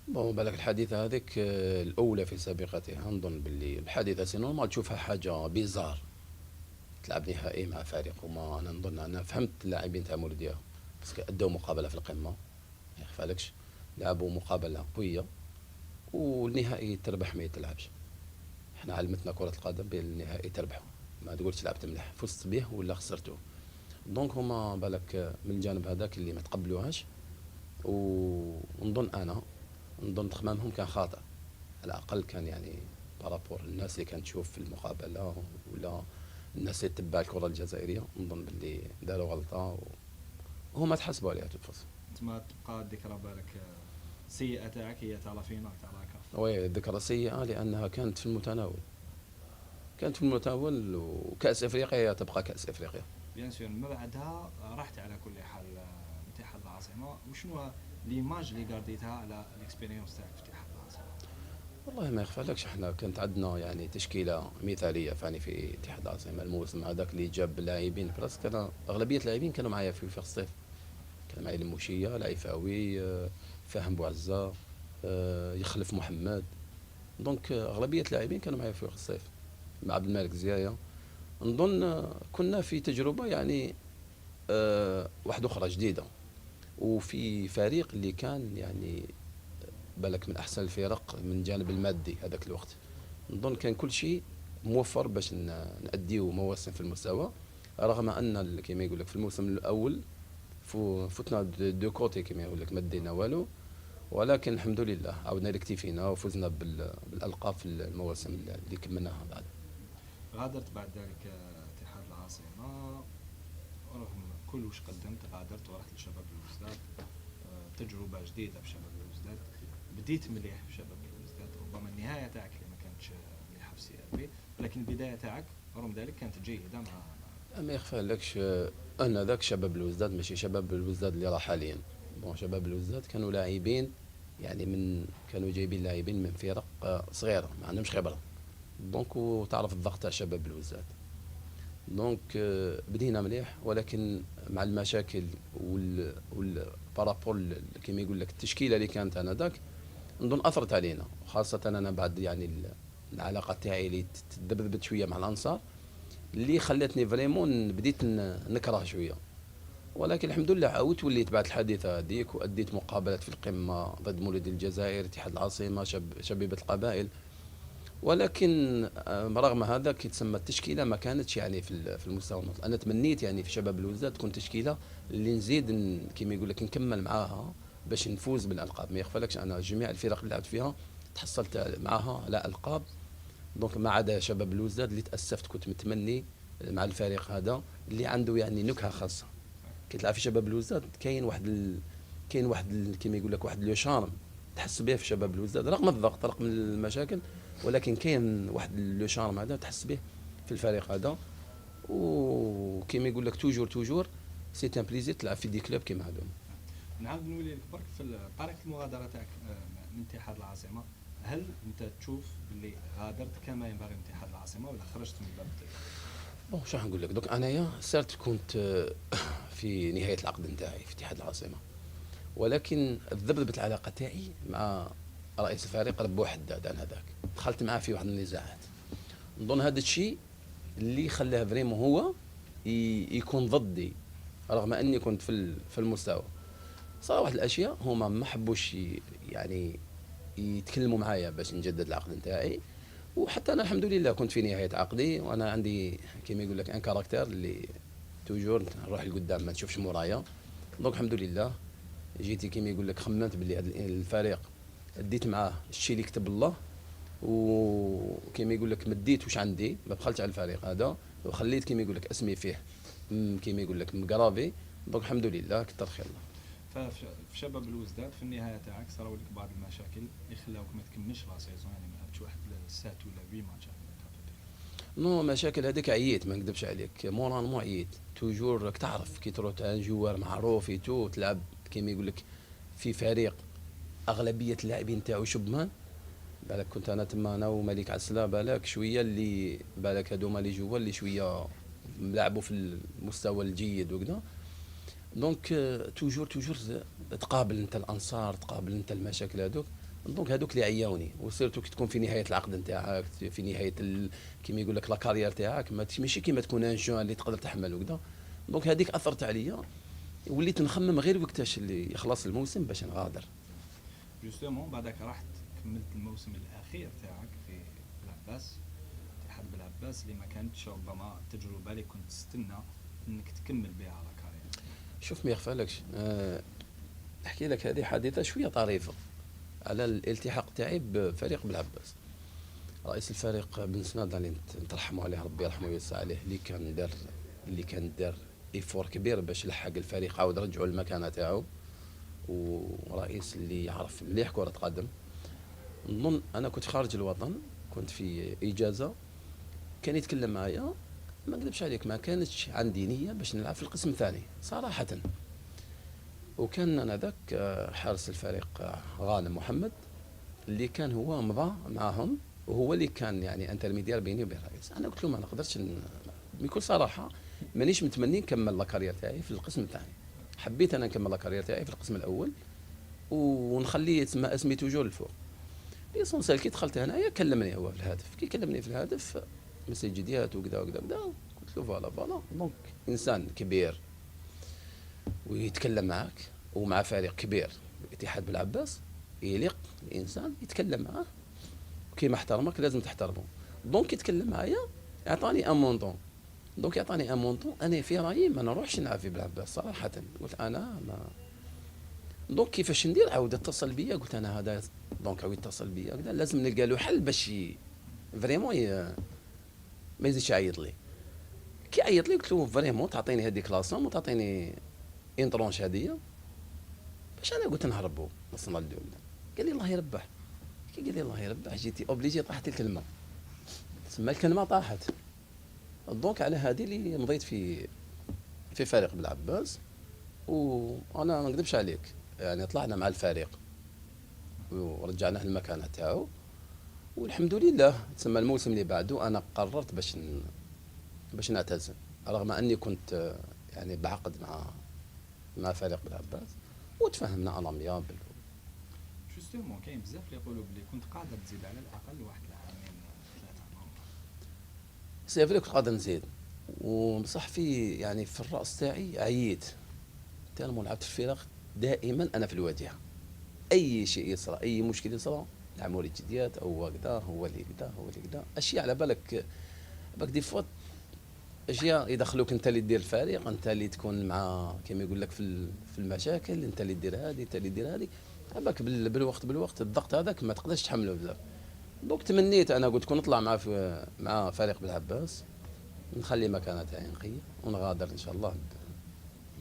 بون بالك الحادثه هذيك الاولى في سابقتها. نظن باللي الحادثه سي نورمال تشوفها حاجه بيزار، تلعب نهائي مع فريق. وما انا نظن انا فهمت اللاعبين تاع مولوديه باسكو ادوا مقابله في القمه، ما يخفالكش لعبوا مقابله قويه والنهائي تربح ما يتلعبش. احنا علمتنا كره القدم بالنهائي تربحه، ما تقولش لعبت مليح فزت به ولا خسرته. دونك هما بالك من الجانب هذاك اللي ما تقبلوهاش. ونظن تخمامهم كان خاطئ، على الاقل كان يعني بارابور الناس اللي كانت تشوف في المقابله ولا الناس اللي تتبع الكره الجزائريه. نظن باللي داروا غلطه وهما تحسبوا عليها تفصل. انت ما تبقى الذكرى بالك سيئه تاعك هي تاع لا فينال تاع لاكاف؟ وي ذكرى سيئه لانها كانت في المتناول، وكاس افريقيا تبقى كاس افريقيا. بيان سور. من بعدها رحت على كل حال اتحاد العاصمه، وشنو ليماج اللي قرديتها على الاكسبيريونس تاعك في اتحاد العاصمه؟ والله ما يخفالكش احنا كانت عندنا يعني تشكيله مثاليه فاني في اتحاد العاصمه. الموسم هذاك اللي جاب لاعبين براسك، انا اغلبيه اللاعبين كانوا معايا في الصيف. كان معايا الموشيه، العيفاوي، فاهم بوعزه، يخلف محمد. دونك اغلبيه اللاعبين كانوا معايا في الصيف مع عبد الملك زيايه. نظن كنا في تجربه يعني واحده اخرى جديده، وفي فريق اللي كان يعني بالك من احسن الفرق من الجانب المادي هذاك الوقت. نظن كان كل شيء موفر باش نأديو مواسم في المستوى، رغم ان كما يقول لك في الموسم الاول فتنا دو كوتي كما يقول لك ما دينا والو. ولكن الحمد لله عاودنا ريكتيفينا وفزنا بالالقاب في المواسم اللي كملناها بعد. غادرت بعد ذلك اتحاد العاصمه، رغم كل واش قدمت غادرت ورحت لشباب الوزداد. تجربه جديده في شباب الوزداد، بديت مليح في شباب الوزداد. ربما النهايه تاعك اللي ما كانتش مليحه في السي ار بي، ولكن البدايه تاعك رغم ذلك كانت جيده ما يخفى لكش ان ذاك شباب الوزداد ماشي شباب الوزداد اللي راه حاليا. بون شباب الوزداد كانوا لاعبين يعني كانوا جايبين لاعبين من فرق صغيره ما عندهمش خبره. دونك وتعرف الضغط تاع شباب الوزداد. دونك بدينا مليح، ولكن مع المشاكل بارابور كيما يقول لك التشكيله اللي كانت انذاك نظن اثرت علينا، وخاصه انا بعد يعني العلاقه تاعي اللي تذبذبت شويه مع الانصار اللي خلتني فريمون بديت نكره شويه. ولكن الحمد لله عاودت وليت بعد الحادثه هذيك واديت مقابلات في القمه ضد مولود الجزائر، اتحاد العاصمه، شبيبه القبائل. ولكن رغم هذا كي تسمى التشكيله ما كانتش يعني في المستوى المطلوب. انا تمنيت يعني في شباب الوزداد تكون تشكيله اللي نزيد كيما يقول لك نكمل معاها باش نفوز بالالقاب. ما يخفلكش انا جميع الفرق اللي لعبت فيها تحصلت معاها على القاب. دونك ما عدا شباب الوزداد اللي تاسفت كنت متمني مع الفريق هذا اللي عنده يعني نكهه خاصه. كي تلعب في شباب الوزداد كاين واحد كيما يقول لك واحد لو شارم تحس به في شباب الوزداد رغم الضغط رغم المشاكل، ولكن كاين واحد لو شارم هذا تحس به في الفريق هذا. وكيما يقول لك توجور سي ان بليزير تلعب في دي كلوب كيما هذوما. نعاود نولي لك برك في طريقه المغادره تاعك من اتحاد العاصمه. هل انت تشوف اللي غادرت كما ينبغي من اتحاد العاصمه ولا خرجت من الباب الضيق؟ بون شنو نقول لك دوك انايا سيرت كنت في نهايه العقد نتاعي في اتحاد العاصمه، ولكن ذبذبت العلاقه تاعي مع رئيس الفريق ربو حداد. انا هذاك دخلت معاه في واحد النزاعات. نظن هذا الشيء اللي خلاه فريمون هو يكون ضدي رغم اني كنت في المستوى. صار واحد الاشياء هما ما حبوش يعني يتكلموا معايا باش نجدد العقد نتاعي. وحتى انا الحمد لله كنت في نهايه عقدي وانا عندي كيما يقول لك ان كاركتير اللي توجور نروح لقدام ما نشوفش مورايا. دونك الحمد لله جيتي كيما يقول لك خممت باللي الفريق اديت معاه الشيء اللي كتب الله، وكيما يقول لك مديت واش عندي ما بخلتش على الفريق هذا وخليت كيما يقول لك اسمي فيه كيما يقول لك مقرافي. دونك الحمد لله كتر خير الله. ففي شباب الوزداد في النهايه تاعك صراو لك بعض المشاكل اللي خلاوك ما تكملش لا سيزون، يعني ما لعبتش واحد 7 ولا 8 ماتشات. نو مشاكل هذيك عييت ما نكذبش عليك، موران مو عييت توجور. راك تعرف كي تروح ان جوار معروف تو تلعب كيما يقول لك في فريق اغلبيه اللاعبين تاعو شبمان. بالك كنت انا تما انا وملك عسلا بالك شويه اللي بالك هذوما اللي جوا اللي شويه لعبوا في المستوى الجيد وكذا. دونك توجور تقابل انت الانصار تقابل انت المشاكل هذوك. دونك هذوك اللي عياوني، وسيرتو كي تكون في نهايه العقد نتاعك في نهايه كيما يقول لك لا كارير تاعك ماشي كيما تكون ان جون اللي تقدر تحمل وكذا. دونك هذيك اثرت عليا وليت نخمم غير وقتاش اللي يخلص الموسم باش نغادر. جوستومون بعدك رحت كملت الموسم الاخير تاعك في بلعباس اتحاد بلعباس اللي ما كانتش ربما التجربه اللي كنت تستنى انك تكمل بها على كارير. شوف ما يخفالكش نحكي لك هذه حادثه شويه طريفه على الالتحاق تاعي بفريق بلعباس. رئيس الفريق بن سناد اللي نترحموا عليه ربي يرحمه ويوسع عليه اللي كان دار ايفور كبير باش يلحق الفريق عاود رجعوا المكانه تاعو، ورئيس اللي يعرف مليح كره قدم. نظن انا كنت خارج الوطن كنت في اجازه كان يتكلم معايا ما نكذبش عليك ما كانتش عندي نيه باش نلعب في القسم الثاني صراحه. وكان انا ذاك حارس الفريق غانم محمد اللي كان هو مضى معاهم وهو اللي كان يعني انترميديار بيني وبين الرئيس. انا قلت له ما نقدرش بكل صراحه مانيش متمني نكمل لاكارير تاعي في القسم الثاني. حبيت انا نكمل لاكارير تاعي في القسم الاول ونخلي اسمي توجور الفوق. ليسونسيال كي دخلت هنايا كلمني هو في الهاتف. كي كلمني في الهاتف مسجديات وكذا وكذا كذا قلت له فوالا دونك انسان كبير ويتكلم معك ومع فريق كبير اتحاد بالعباس يليق الانسان يتكلم معاه كيما احترمك لازم تحترمه. دونك يتكلم معايا يعطاني ان مونطون. دونك يعطاني ان مونطون انا في رايي ما نروحش نلعب في بالعباس صراحه. قلت انا ما دونك كيفاش ندير عاود اتصل بيا قلت انا هذا دونك عاود اتصل بيا كذا لازم نلقى له حل باش فريمون ما يزيدش يعيط لي. كي عيط لي قلت له فريمون تعطيني هذيك لاصوم وتعطيني ان طرونش هديه باش انا قلت نهربوا وصلنا للدوله. قال لي الله يربح. كي قال لي الله يربح جيتي اوبليجي طاحت الكلمه. تسمى الكلمه طاحت. دونك على هذه اللي مضيت في فريق بالعباس، وانا ما نكذبش عليك يعني طلعنا مع الفريق ورجعناه المكانه تاعو، والحمد لله. تسمى الموسم اللي بعده انا قررت باش نعتزل، رغم اني كنت يعني بعقد مع فريق بالعباس وتفاهمنا على ميابل. جوستومون كاين بزاف اللي يقولوا بلي كنت قادر تزيد على الاقل واحد العامين 3 عام. سي فري كنت قادر نزيد، وبصح في يعني في الراس تاعي عييت تالمو. لعبت في الفرق دائما انا في الواجهه، اي شيء يصرى اي مشكل يصرى نعمل جديات او هكذا، هو اللي كذا هو اللي كذا، اشياء على بالك دي فوت، اشياء يدخلوك انت اللي دير الفريق، انت اللي تكون مع كما يقول لك في المشاكل، انت اللي دير هذه انت اللي دير هذه، بالك بالوقت الضغط هذاك ما تقدرش تحمله بزاف. دوك تمنيت انا قلت كون نطلع مع فريق بالعباس، نخلي مكانه تاعي نقيه ونغادر ان شاء الله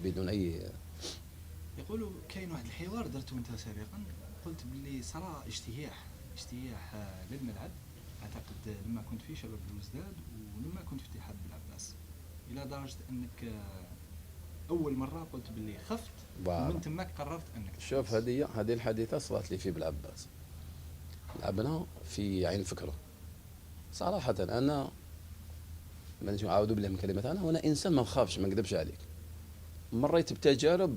بدون اي. يقولوا كاين واحد الحوار درته انت سابقا، قلت باللي صرا اجتياح للملعب، اعتقد لما كنت في شباب الوزداد ولما كنت في اتحاد بالعباس، الى درجه انك اول مره قلت باللي خفت ومن تماك قررت انك شوف هذه الحادثه صارت لي في بالعباس. لعبنا في عين الفكره صراحه، انا ما نجي نعاودوا بالله من كلمات، انا انسان ما نخافش، ما نكذبش عليك. مريت بتجارب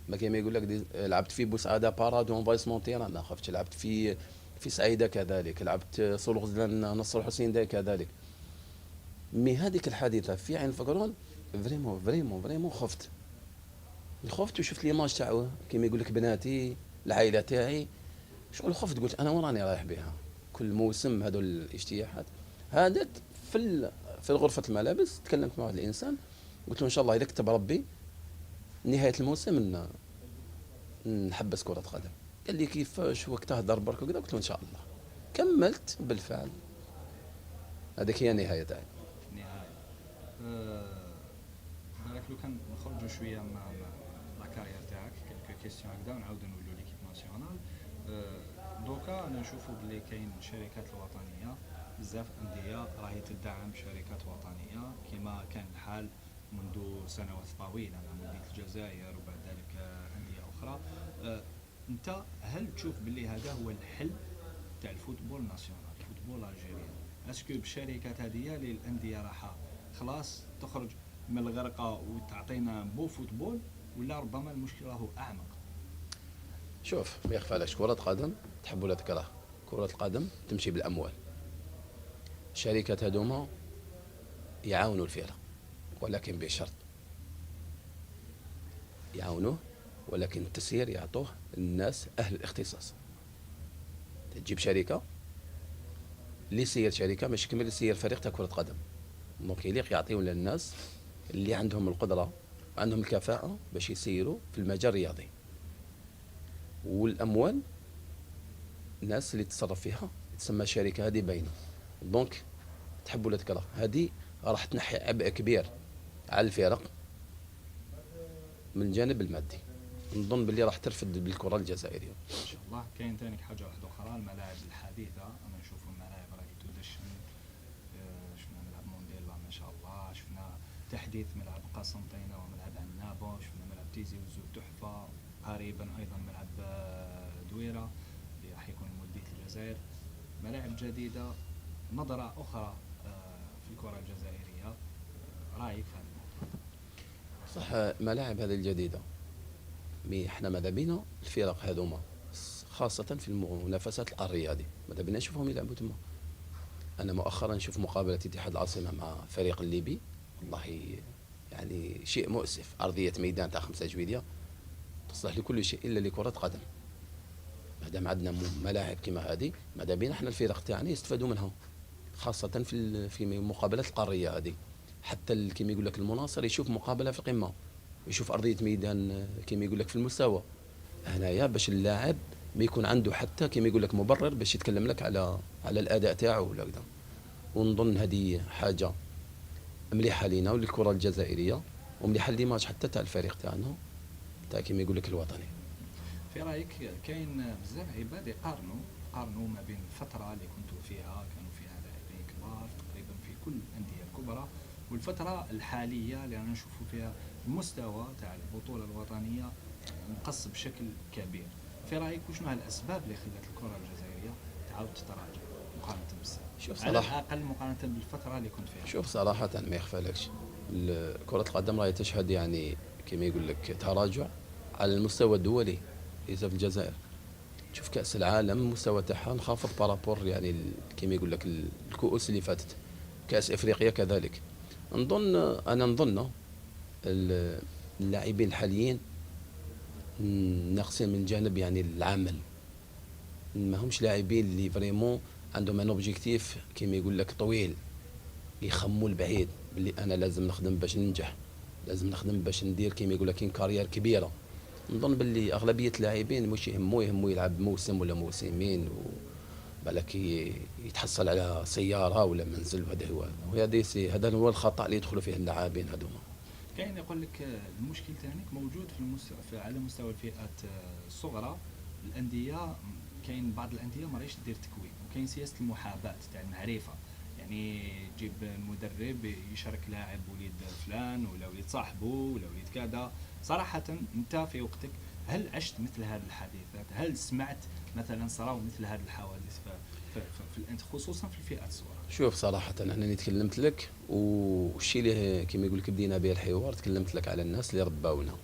ما كيما يقول لك لعبت في بوسعاده بارادو انفايسمون تيران ما خفتش، لعبت في سعيده كذلك، لعبت صول غزلان نصر الحسين دا كذلك. مي هذيك الحادثه في عين الفقرون فريمون خفت وشفت ليماج تاعو كيما يقول لك بناتي العائله تاعي، شغل خفت، قلت انا وين راني رايح بها كل موسم هذو الاجتياحات. هذاك في غرفه الملابس تكلمت مع واحد الانسان، قلت له ان شاء الله اذا كتب ربي نهايه الموسم نحبس كره قدم. قال لي كيفاش وقتها هضر برك وكذا، قلت له ان شاء الله. كملت بالفعل، هذيك هي النهايه تاعي. بالك لو كان نخرجوا شويه مع لا كارير تاعك كيلكو كيستيون هكذا ونعاودوا نولوا ليكيب ناسيونال. دوكا انا نشوفوا بلي كاين الشركات الوطنيه بزاف انديه راهي تدعم شركات وطنيه كما كان الحال منذ سنوات طويله مع مدينه الجزائر وبعد ذلك انديه اخرى. انت هل تشوف بلي هذا هو الحل تاع الفوتبول ناسيونال، الفوتبول الجيريان؟ اسكو بالشركات هذه للانديه راح خلاص تخرج من الغرقه وتعطينا بو فوتبول، ولا ربما المشكل راهو اعمق؟ شوف ما يخفى عليك، كرة قدم تحب ولا تكره، كرة القدم تمشي بالأموال. الشركات هذوما يعاونوا الفرق ولكن بشرط، يعاونوه ولكن التسيير يعطوه الناس أهل الاختصاص. تجيب شركة اللي يسير شركة مش كمل يسير فريق تاع كرة قدم، دونك يليق يعطيهم للناس اللي عندهم القدرة وعندهم الكفاءة باش يسيروا في المجال الرياضي. والاموال الناس اللي تتصرف فيها تسمى شركه، هذه باينه. دونك تحب ولا تكره، هذه راح تنحي عبء كبير على الفرق من الجانب المادي. نظن باللي راح ترفد بالكره الجزائريه ان شاء الله. كاين ثاني حاجه واحده اخرى، الملاعب الحديثه، انا نشوفوا الملاعب راهي تدشن. شفنا ملعب مونديلا ما شاء الله، شفنا تحديث ملعب قسنطينه وملعب عنابه، شفنا ملعب تيزي وزو تحفه، قريبا ايضا ملعب دويره اللي راح يكون مولودية الجزائر. ملاعب جديده، نظره اخرى في الكره الجزائريه، رايك في هذا الموضوع؟ صح، ملاعب هذه الجديده، مي احنا ماذا بينا الفرق هذوما خاصه في المنافسات القاريه هذه ماذا بينا نشوفهم يلعبوا تما. انا مؤخرا نشوف مقابله اتحاد العاصمه مع فريق الليبي، والله يعني شيء مؤسف. ارضيه ميدان تاع 5 جويليه تصلح لكل شيء الا لكره قدم. مادام عندنا ملاعب كما هذه ماذا بينا احنا الفرق تاعنا يستفادوا منها، خاصه في المقابلات القاريه هذه. حتى كما يقول لك المناصر يشوف مقابله في القمه، يشوف ارضيه ميدان كما يقول لك في المستوى. هنايا باش اللاعب ما يكون عنده حتى كما يقول لك مبرر باش يتكلم لك على الاداء تاعو ولا كذا. ونظن هذه حاجه مليحه لينا وللكره الجزائريه، ومليحه ليماج حتى تاع الفريق تاعنا تاع كما يقول لك الوطني. في رايك كاين بزاف عباد يقارنوا ما بين الفتره اللي كنتوا فيها كانوا فيها لاعبين كبار كل الانديه الكبرى. والفتره الحاليه اللي رانا نشوفوا فيها المستوى تاع البطوله الوطنيه نقص بشكل كبير. في رايك وشنو الاسباب اللي خلت الكره الجزائريه تعاود تتراجع مقارنه بالسابق؟ شوف على صراحة، الاقل مقارنه بالفتره اللي كنت فيها. شوف صراحة ما يخفالكش، كرة القدم راهي تشهد يعني كما يقول لك تراجع على المستوى الدولي ليس في الجزائر. تشوف كأس العالم المستوى تاعها انخفض بارابور يعني كما يقول لك الكؤوس اللي فاتت. كأس افريقيا كذلك. نظن اللاعبين الحاليين ناقصين من جانب يعني العمل. ما همش لاعبين اللي فريمون عندهم ان اوبجيكتيف كما يقول لك طويل، يخموا البعيد باللي انا لازم نخدم باش ننجح، لازم نخدم باش ندير كما يقول لك كارير كبيره. نظن باللي اغلبيه اللاعبين مش يهمو يلعب موسم ولا موسمين بالك يتحصل على سياره ولا منزل، وهذا هذا هو الخطا اللي يدخلوا فيه اللاعبين هذوما. كاين يقول لك المشكل تانيك موجود على مستوى الفئات الصغرى. الانديه كاين بعض الانديه ما راهيش دير تكوين، وكاين سياسه المحاباه تاع المعرفه. يعني تجيب المدرب يشارك لاعب وليد فلان ولا وليد صاحبه ولا وليد كذا. صراحه انت في وقتك هل عشت مثل هذه الحادثات؟ هل سمعت مثلا صراو مثل هذه الحوادث خصوصا في الفئات الصغرى؟ شوف صراحة أنا تكلمت لك، والشيء اللي كما يقول لك بدينا به الحوار تكلمت لك على الناس اللي رباونا.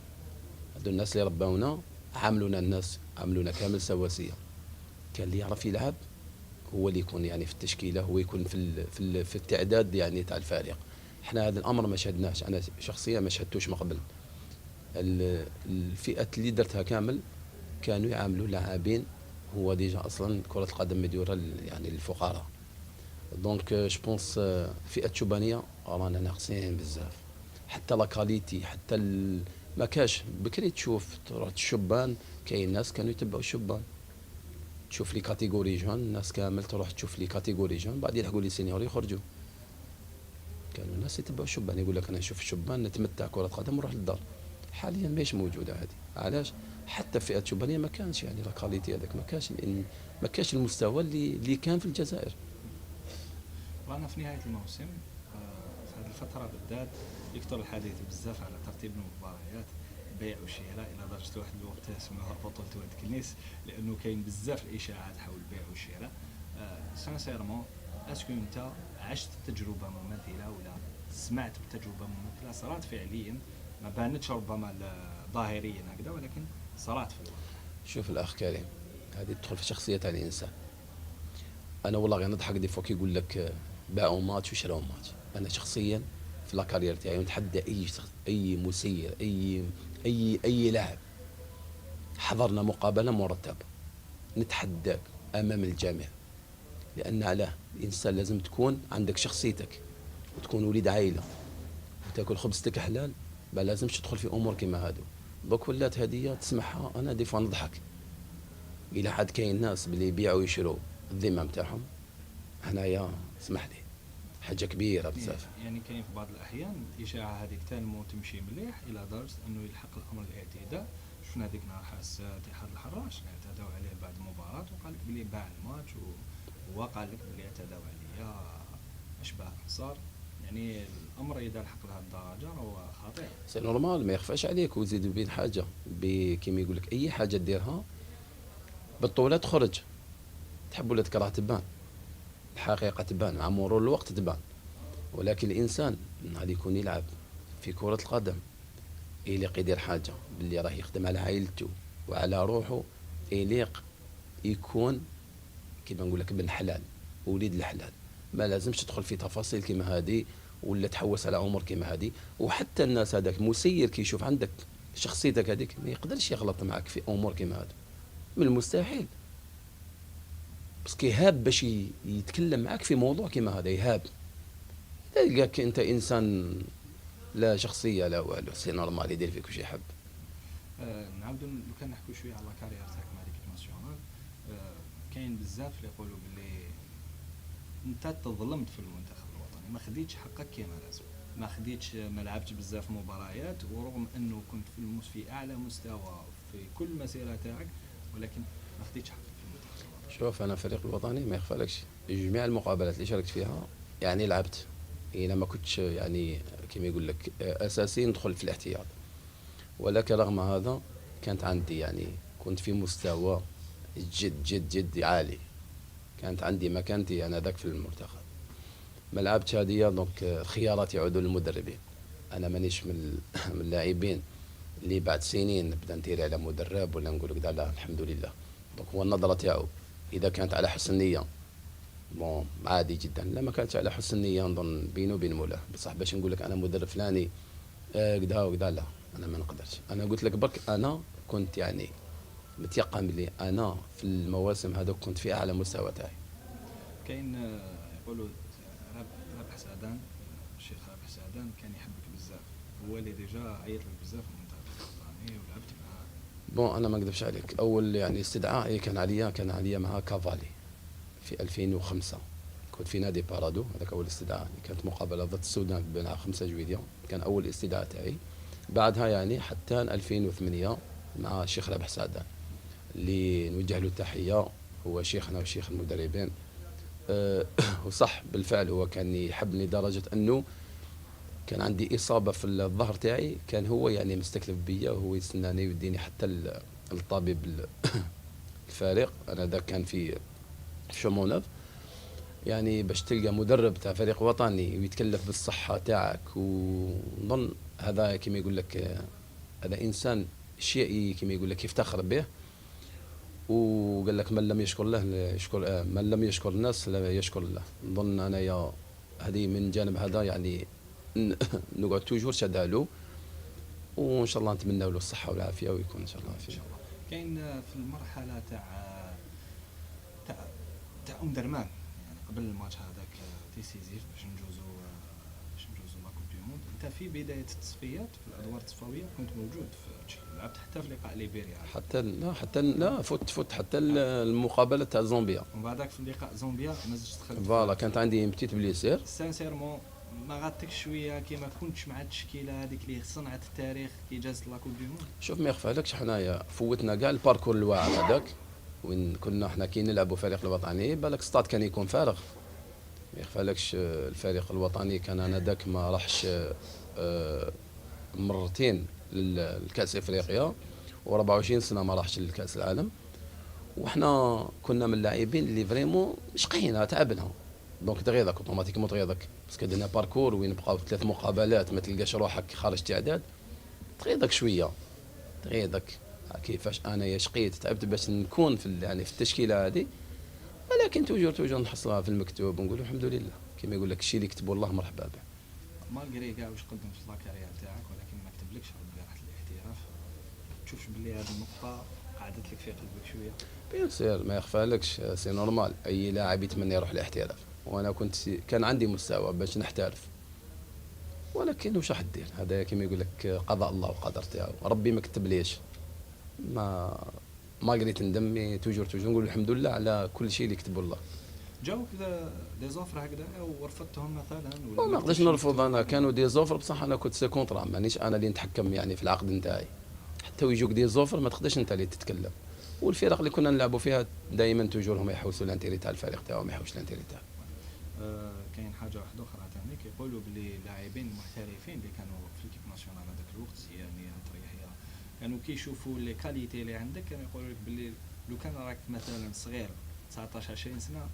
هذو الناس اللي رباونا عاملونا كامل سواسية. كان اللي يعرف يلعب هو اللي يكون يعني في التشكيلة، هو يكون في التعداد يعني تاع الفريق. احنا هذا الأمر ما شهدناش، أنا شخصيا ما شهدتوش من قبل. الفئات اللي درتها كامل كانوا يعاملوا لاعبين هو ديجا أصلا كرة القدم مديورة يعني للفقراء. دونك جو بونس فئه شبانيه رانا ناقصين بزاف. حتى لا كاليتي، حتى ما كاش بكري تشوف تروح الشبان، كاين ناس كانوا يتبعوا الشبان. تشوف لي كاتيجوري جون الناس كامل تروح تشوف لي كاتيجوري جون بعد يلحقوا لي سينيور يخرجوا. كانوا الناس يتبعوا الشبان، يقول لك انا نشوف الشبان نتمتع كره قدم ونروح للدار. حاليا ماهيش موجوده هذه. علاش؟ حتى فئه شبانيه ما كانش يعني لا كاليتي هذاك، ما كانش المستوى اللي كان في الجزائر. رانا في نهايه الموسم. في هذه الفتره بالذات يكثر الحديث بزاف على ترتيب المباريات، بيع وشراء، الى درجه واحد الوقت سموها بطوله واد كنيس، لانه كاين بزاف الاشاعات حول البيع والشراء. سانسيرمون اسكو انت عشت تجربه مماثله ولا سمعت بتجربه مماثله صارت فعليا، ما بانتش ربما ظاهريا هكذا ولكن صارت في الواقع؟ شوف الاخ كريم، هذه تدخل في شخصيه تاع الانسان. انا والله غير نضحك دي فوق يقول لك باعوا ماتش وشراوا ماتش. انا شخصيا في لاكارير تاعي نتحدى اي مسير، اي لاعب حضرنا مقابله مرتبه نتحداك امام الجميع. لان علاه الانسان لازم تكون عندك شخصيتك وتكون وليد عائله وتاكل خبزتك حلال، ما لازمش تدخل في امور كما هادو. دوك ولات هديه تسمعها انا دي فوا نضحك. الى حد كاين ناس باللي يبيعوا ويشروا الذمه نتاعهم، هنايا اسمح لي حاجه كبيره بزاف. يعني كاين في بعض الاحيان الاشاعه هذيك تنمو تمشي مليح الى درجه انه يلحق الامر الاعتداء. شفنا هذيك نهار حاس اتحاد الحراش اعتداوا عليه بعد المباراه وقال لك بلي باع الماتش وقال لك بلي اعتداوا عليا اشباه انصار. يعني الامر اذا لحق لهذه الدرجه هو خطير. سي نورمال ما يخفاش عليك. وزيد بين حاجه كيما يقول لك اي حاجه ديرها بالطوله تخرج، تحب ولا تكره تبان، الحقيقه تبان مع مرور الوقت تبان. ولكن الانسان غادي يكون يلعب في كره القدم يليق يدير حاجه باللي راه يخدم على عائلته وعلى روحه، يليق يكون كيما نقول لك بن حلال وليد الحلال. ما لازمش تدخل في تفاصيل كيما هذه ولا تحوس على امور كيما هذه. وحتى الناس هذاك مسير كي يشوف عندك شخصيتك هذيك ما يقدرش يغلط معك في امور كيما هذه، من المستحيل. بس يهاب باش يتكلم معك في موضوع كيما هذا، يهاب. اذا لقاك انت انسان لا شخصيه لا والو، سي نورمال يدير فيك واش يحب. نعاودو لو كان نحكوا شويه على الكارير تاعك مع ليكيب ناسيونال. كاين بزاف اللي يقولوا بلي انت تظلمت في المنتخب الوطني، ما خديتش حقك كما لازم، ما لعبتش بزاف مباريات، ورغم انه كنت في اعلى مستوى في كل مسيره تاعك ولكن ما خديتش حقك في المنتخب الوطني. شوف انا الفريق الوطني ما يخفالكش جميع المقابلات اللي شاركت فيها يعني لعبت الا ما كنتش يعني كما يقول لك اساسي ندخل في الاحتياط. ولكن رغم هذا كانت عندي يعني كنت في مستوى جد جد جد عالي. كانت عندي مكانتي انا ذاك في المنتخب. ما لعبتش هذه دونك الخيارات يعودوا للمدربين. انا مانيش من اللاعبين اللي بعد سنين نبدا ندير على مدرب ولا نقول لك لا الحمد لله. دونك هو النظره تاعو اذا كانت على حسن نيه بون عادي جدا، لا ما كانتش على حسن نيه نظن بينه وبين مولاه. بصح باش نقول لك انا مدرب فلاني كدا وكدا لا، انا ما نقدرش. انا قلت لك برك انا كنت يعني متيقن بلي انا في المواسم هذوك كنت في اعلى مستوى تاعي. كاين يقولوا رابح سعدان، الشيخ رابح سعدان كان يحبك بزاف، هو اللي ديجا عيط لك بزاف في المنتخب الوطني ولعبت معاه. بون انا ما نكذبش عليك، اول يعني استدعاء كان عليا مع كافالي في 2005. كنت في نادي بارادو، هذاك اول استدعاء. كانت مقابله ضد السودان بين 5 جويلية، كان اول استدعاء تاعي. بعدها يعني حتى 2008 مع الشيخ رابح سعدان اللي نوجه له التحيه، هو شيخنا وشيخ المدربين. وصح بالفعل هو كان يحبني لدرجه انه كان عندي اصابه في الظهر تاعي، كان هو يعني مستكلف بيا وهو يستناني ويديني حتى الطبيب الفريق. انا ذاك كان في شومونوف، يعني باش تلقى مدرب تاع فريق وطني ويتكلف بالصحه تاعك. ونظن هذا كما يقول لك هذا انسان شيء كما يقول لك يفتخر به. وقال لك من لم يشكر الله يشكر، من لم يشكر الناس لا يشكر الله. نظن انا يا هذه من جانب هذا يعني نقعد توجور شدالو، وان شاء الله نتمنى له الصحه والعافيه ويكون ان شاء الله ان شاء الله. كاين في المرحله تاع ام درمان، يعني قبل الماتش هذاك ديسيزيف باش نجوزو لا كوب دو موند، انت في بدايه التصفيات في الادوار التصفويه كنت موجود في تشكيل، لعبت حتى في لقاء ليبيريا، حتى فوت حتى المقابله تاع زامبيا. ومن بعدك في لقاء زامبيا ما زدتش دخلت. فوالا كانت عندي بتيت بليسير سانسيرمون ما غاتكش شويه كي ما كنتش مع التشكيله هذيك اللي صنعت التاريخ كي جازت لا كوب دو موند؟ شوف ما يخفالكش حنايا فوتنا كاع الباركور الواعر هذاك وين كنا حنا كي نلعبوا فريق الوطني. بالك ستاد كان يكون فارغ، ما يخفالكش الفريق الوطني كان انا ذاك ما راحش مرتين للكاس افريقيا، و24 سنه ما راحش للكاس العالم. وحنا كنا من اللاعبين اللي فريمون شقينا تعبنا. دونك دغيا اوتوماتيكمون دغيا باسكو درنا باركور وين بقاو 3 مقابلات ما تلقاش روحك خارج تعداد، دغيا شويه دغيا كيفاش انا شقيت تعبت باش نكون في يعني في التشكيله هذه. ولكن توجور نحصلها في المكتوب ونقول الحمد لله. كما يقول لك الشيء اللي كتبوا الله مرحبا به. مالغري كاع واش قدم في لاكارير تاعك، ولكن ما كتبلكش ربي راحت الاحتراف، تشوفش باللي هذه النقطه قعدت لك في قلبك شويه؟ بيان سير ما يخفالكش سي نورمال، اي لاعب يتمنى يروح الاحتراف. وانا كان عندي مستوى باش نحترف، ولكن واش راح دير؟ هذا كما يقول لك قضاء الله وقدر تاعو، ربي ما كتبليش. ما قريت ندمي توجور نقول الحمد لله على كل شيء اللي كتبوا الله. جاوك دي زوفر هكذا ورفضتهم مثلا ولا ما نقدرش نرفض؟ انا كانوا دي زوفر بصح انا كنت سي كونطرا، مانيش انا اللي نتحكم يعني في العقد نتاعي. حتى ويجوك دي زوفر ما تقدرش انت اللي تتكلم. والفرق اللي كنا نلعبوا فيها دائما توجور هم يحوسوا الانتيري تاع الفريق تاعهم، ما يحوش الانتيري تاعهم. كاين حاجه واحده اخرى ثاني كيقولوا باللي لاعبين محترفين اللي كانوا في ليكيب ناسيونال هذاك الوقت، يعني عطر يحيى، كانوا كيشوفوا لي كاليتي اللي عندك كانوا يقولوا لك باللي لو كان راك مثلا صغير 19 20 سنه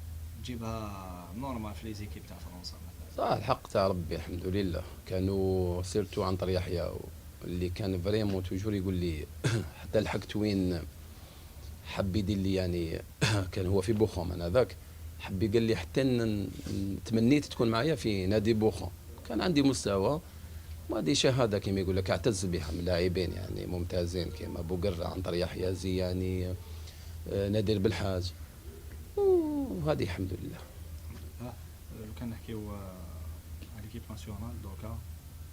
تجيبها نورمال في لي زيكيب تاع فرنسا مثلا. صح الحق تاع ربي الحمد لله. كانوا سيرتو عنتر يحيى اللي كان فريمون توجور يقول لي حتى لحقت وين حب يدير لي يعني كان هو في بوخوم انا ذاك حبي قال لي حتى تمنيت تكون معايا في نادي بوخوم. كان عندي مستوى وهذه شهاده كما يقول لك اعتز بها من لاعبين يعني ممتازين كما بوقرة عنتر يحيى زياني نادر بالحاج، وهذه الحمد لله. لو كان نحكيو على ليكيب ناسيونال دوكا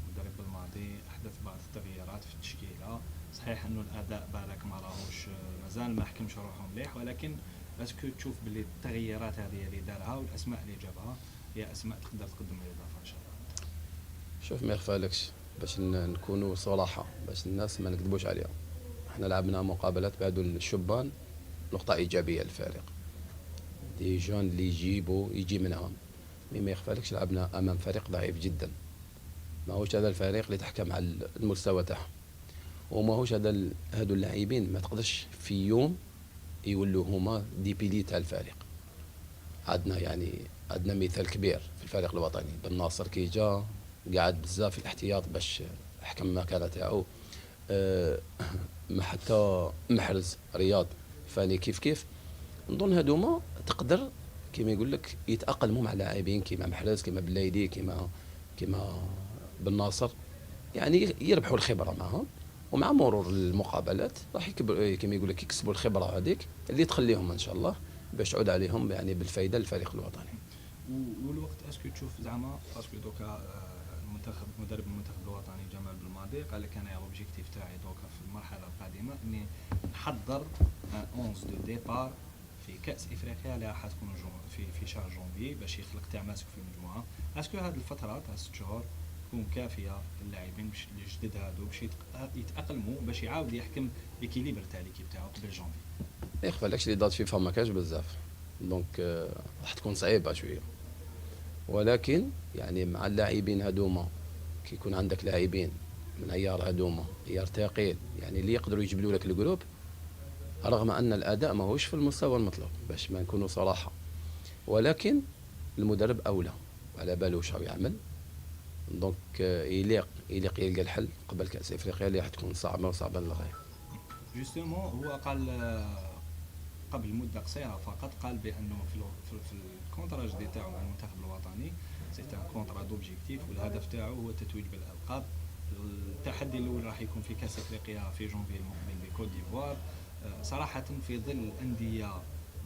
المدرب الماضي احدث بعض التغييرات في التشكيله، صحيح انه الاداء بالك ما راهوش مازال ما حكمش روحه مليح، ولكن اسكو تشوف باللي التغييرات هذه اللي دارها والاسماء اللي جابها هي اسماء تقدر تقدم الاضافه ان شاء الله؟ شوف ما يخفالكش باش نكونوا صراحه باش الناس ما نكذبوش عليها، احنا لعبنا مقابلات بعدوا الشبان نقطه ايجابيه للفريق. دي جون اللي يجي منهم مي ما يخفالكش لعبنا امام فريق ضعيف جدا. ماهوش هذا الفريق اللي تحكم على المستوى تاعهم، وماهوش هادو اللاعبين ما تقدرش في يوم يولوا هما دي بيلي تاع الفريق. عندنا مثال كبير في الفريق الوطني، بن ناصر كي جا قعد بزاف في الاحتياط باش حكم المكانه تاعو. ما حتى محرز رياض فاني كيف نظن هادوما تقدر كيما يقول لك يتاقلموا مع لاعبين كيما محرز كيما بلايدي كيما بن ناصر، يعني يربحوا الخبره معهم، ومع مرور المقابلات راح يكبر كيما يقول لك يكسبوا الخبره هذيك اللي تخليهم ان شاء الله باش تعود عليهم يعني بالفائده للفريق الوطني. والوقت اسكو تشوف زعما باسكو دوكا مدرب المنتخب الوطني جمال بالماضي قال لك انا لوبجيكتيف تاعي دوكا في المرحله القادمه اني نحضر 11 دو ديبار في كاس افريقيا اللي راح تكون في شهر جونفي باش يخلق تماسك في المجموعه. اسكو هذه الفتره تاع 6 شهور تكون كافيه للاعبين باش الجدد هادو باش يتاقلموا باش يعاود يحكم ليكيليبر تاع ليكيب تاعو قبل جونفي؟ ما يخفالكش لي دات فيفا ما كاش بزاف، دونك راح تكون صعيبه شويه، ولكن يعني مع اللاعبين هادوما كي يكون عندك لاعبين من عيار هادوما عيار ثقيل يعني اللي يقدروا يجبدوا لك الجروب، رغم ان الاداء ماهوش في المستوى المطلوب باش ما نكونوا صراحه، ولكن المدرب اولى على باله واش راهو يعمل. دونك يليق يلقى الحل قبل كاس افريقيا اللي راح تكون صعبه وصعبه للغايه. جوستومون هو قال قبل مده قصيره فقط قال بانه في الكونترا جديد تاعو مع المنتخب الوطني سي ان كونترا دوبجيكتيف، والهدف تاعو هو التتويج بالالقاب. التحدي الاول راح يكون في كاس افريقيا في جونفي المقبل بكوت ديفوار. صراحه في ظل الانديه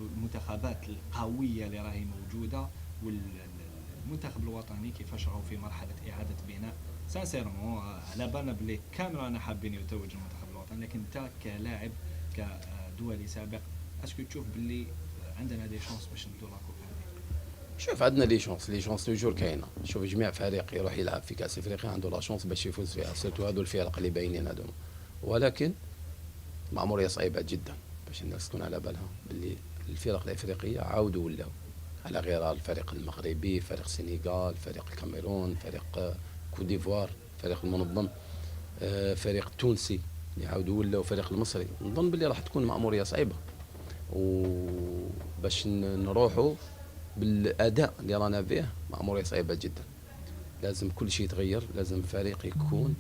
المنتخبات القويه اللي راهي موجوده والمنتخب الوطني كيفاش راهو في مرحله اعاده بناء، سانسيرمون على بالنا بلي كامل رانا حابين يتوج المنتخب الوطني، لكن انت كلاعب كدولي سابق اسكو تشوف باللي عندنا دي شانس باش ندو لاكوب؟ شوف عندنا لي شونس توجور كاينه. شوف جميع فريق يروح يلعب في كاس افريقيا عنده لا شونس باش يفوز فيها، سيرتو هادو الفرق اللي باينين هادو، ولكن معموريه صعيبه جدا باش الناس تكون على بالها باللي الفرق الافريقيه عاودوا ولاو على غير الفريق المغربي، فريق السنغال، فريق الكاميرون، فريق كوت ديفوار، فريق المنظم، فريق التونسي اللي عاودوا ولاو، فريق المصري. نظن باللي راح تكون مأمورية صعيبة، وباش نروحوا بالاداء اللي رانا فيه مأمورية صعيبة جدا. لازم كل شيء يتغير، لازم فريق يكون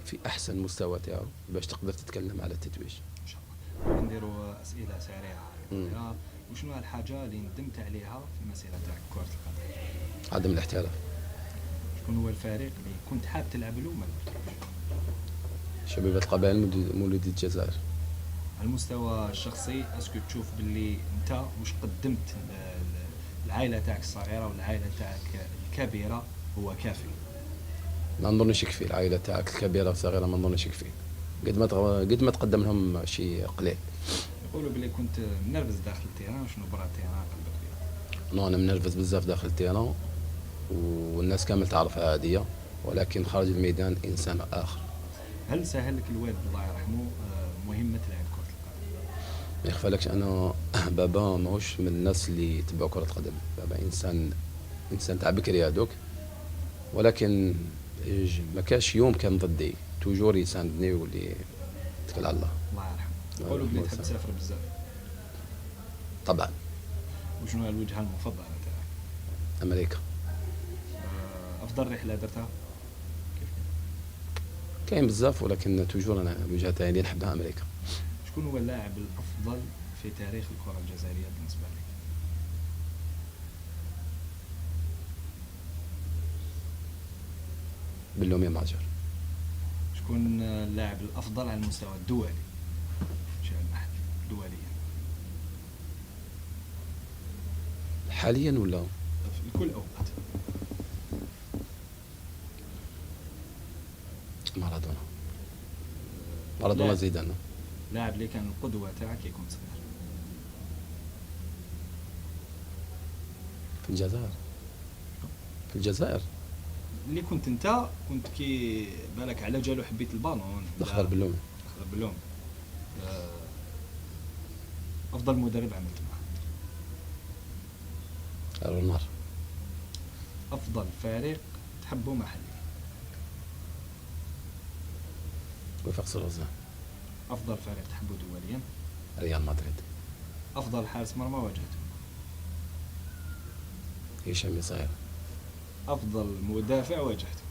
في احسن مستوى تاعو باش تقدر تتكلم على التتويج. ان شاء الله. نديروا اسئله سريعه. وشنو الحاجه اللي ندمت عليها في المسيره تاعك كره القدم؟ عدم الاحتراف. شكون هو الفريق اللي كنت حاب تلعب له وما لعبتوش؟ شبيبة القبائل مولودية الجزائر. على المستوى الشخصي اسكو تشوف باللي انت واش قدمت العائله تاعك الصغيره والعائله تاعك الكبيره هو كافي؟ ما نظنش يكفي. العائله تاعك الكبيره والصغيره ما نظنش يكفي، قد ما تقدم لهم شيء قليل. يقولوا بلي كنت منرفز داخل التيران، شنو برا التيران قلبك فيها؟ نو انا منرفز بزاف داخل التيران والناس كامل تعرفها هاديه، ولكن خارج الميدان انسان اخر. هل سهل لك الوالد الله يرحمه مهمه لعب كره القدم؟ ما يخفالكش انا بابا ماهوش من الناس اللي يتبعوا كره القدم، بابا انسان تاع بكري هذوك، ولكن ما كاش يوم كان ضدي، توجور يساندني واللي يتكل على الله. الله يرحمه. يقولوا بلي تحب تسافر بزاف. طبعا. وشنو هي الوجهه المفضله تاعك؟ امريكا. افضل رحله درتها؟ كيف كاين بزاف، ولكن توجور انا الوجهه تاعي اللي نحبها امريكا. شكون هو اللاعب الافضل في تاريخ الكره الجزائريه بالنسبه لك؟ باللومي ماجر. شكون اللاعب الافضل على المستوى الدولي؟ شان احد دوليا حاليا ولا في كل اوقات؟ مارادونا زيدان. لاعب اللي كان القدوه تاعك يكون صغير؟ في الجزائر اللي كنت انت كنت كي بالك على جالو حبيت البالون؟ دخل باللومي. افضل مدرب عملت معه؟ رونار. افضل فريق تحبه محلي. وفاق سلوزان. افضل فريق تحبه دوليا. ريال مدريد. افضل حارس مرمى واجهته. هشام يصير. افضل مدافع واجهته.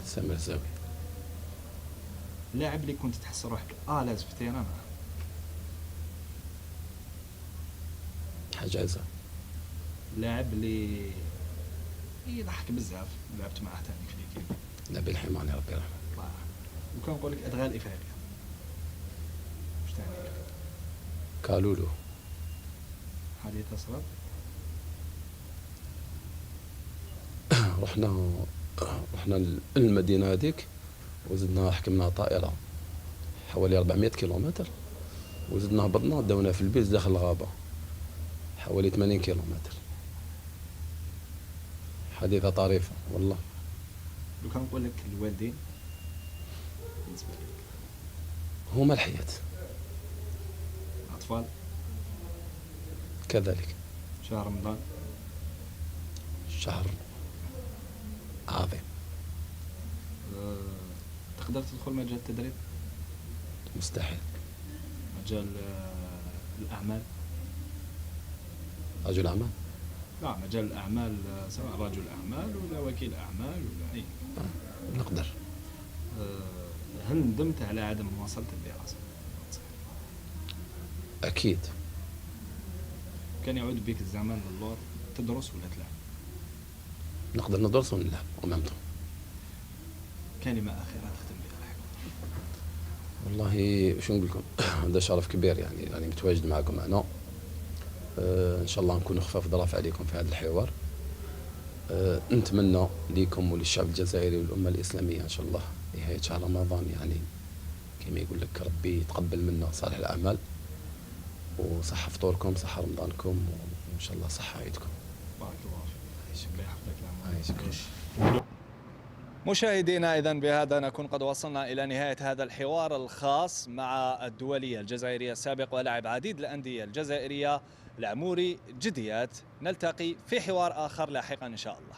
سامر زاوي. اللاعب اللي كنت تحس روحك الاز في تيران معاه. حجازة. اللاعب اللي يضحك بزاف لعبت معاه ثاني في ليكيب. نبيل حيماني ربي يرحمه. وكنقول لك ادغال افريقيا. واش ثاني؟ كالولو. حديث اصغر. رحنا المدينة هذيك وزدنا حكمنا طائرة حوالي 400 كيلومتر، وزدنا هبطنا داونا في البيت داخل الغابة حوالي 80 كيلومتر. حديثة طريفة والله. لو كان نقول لك الوالدين بالنسبة لك هما الحياة. اطفال. كذلك. شهر رمضان. شهر عظيم. تقدر تدخل مجال التدريب. مستحيل. مجال الاعمال. رجل أعمال. لا، مجال الاعمال سواء رجل اعمال ولا وكيل اعمال ولا اي. نقدر. هل ندمت على عدم مواصلة الدراسة؟ أكيد. كان يعود بك الزمان للور تدرس ولا تلعب؟ نقدر ندرس ونلعب ومامتو. كلمة أخيرة تختم بها الحوار. والله شو نقول لكم هذا شرف كبير يعني متواجد معكم أنا. إن شاء الله نكون خفاف ظرف عليكم في هذا الحوار. نتمنى ليكم وللشعب الجزائري والأمة الإسلامية إن شاء الله نهاية شهر رمضان يعني كما يقول لك ربي يتقبل منا صالح الأعمال، وصحة فطوركم صحة رمضانكم، وإن شاء الله صحة عيدكم. بارك الله فيك. الله يحفظك. يعيشك. مشاهدينا، إذن بهذا نكون قد وصلنا إلى نهاية هذا الحوار الخاص مع الدولية الجزائرية السابق ولاعب عديد الأندية الجزائرية العموري جديات. نلتقي في حوار آخر لاحقا إن شاء الله.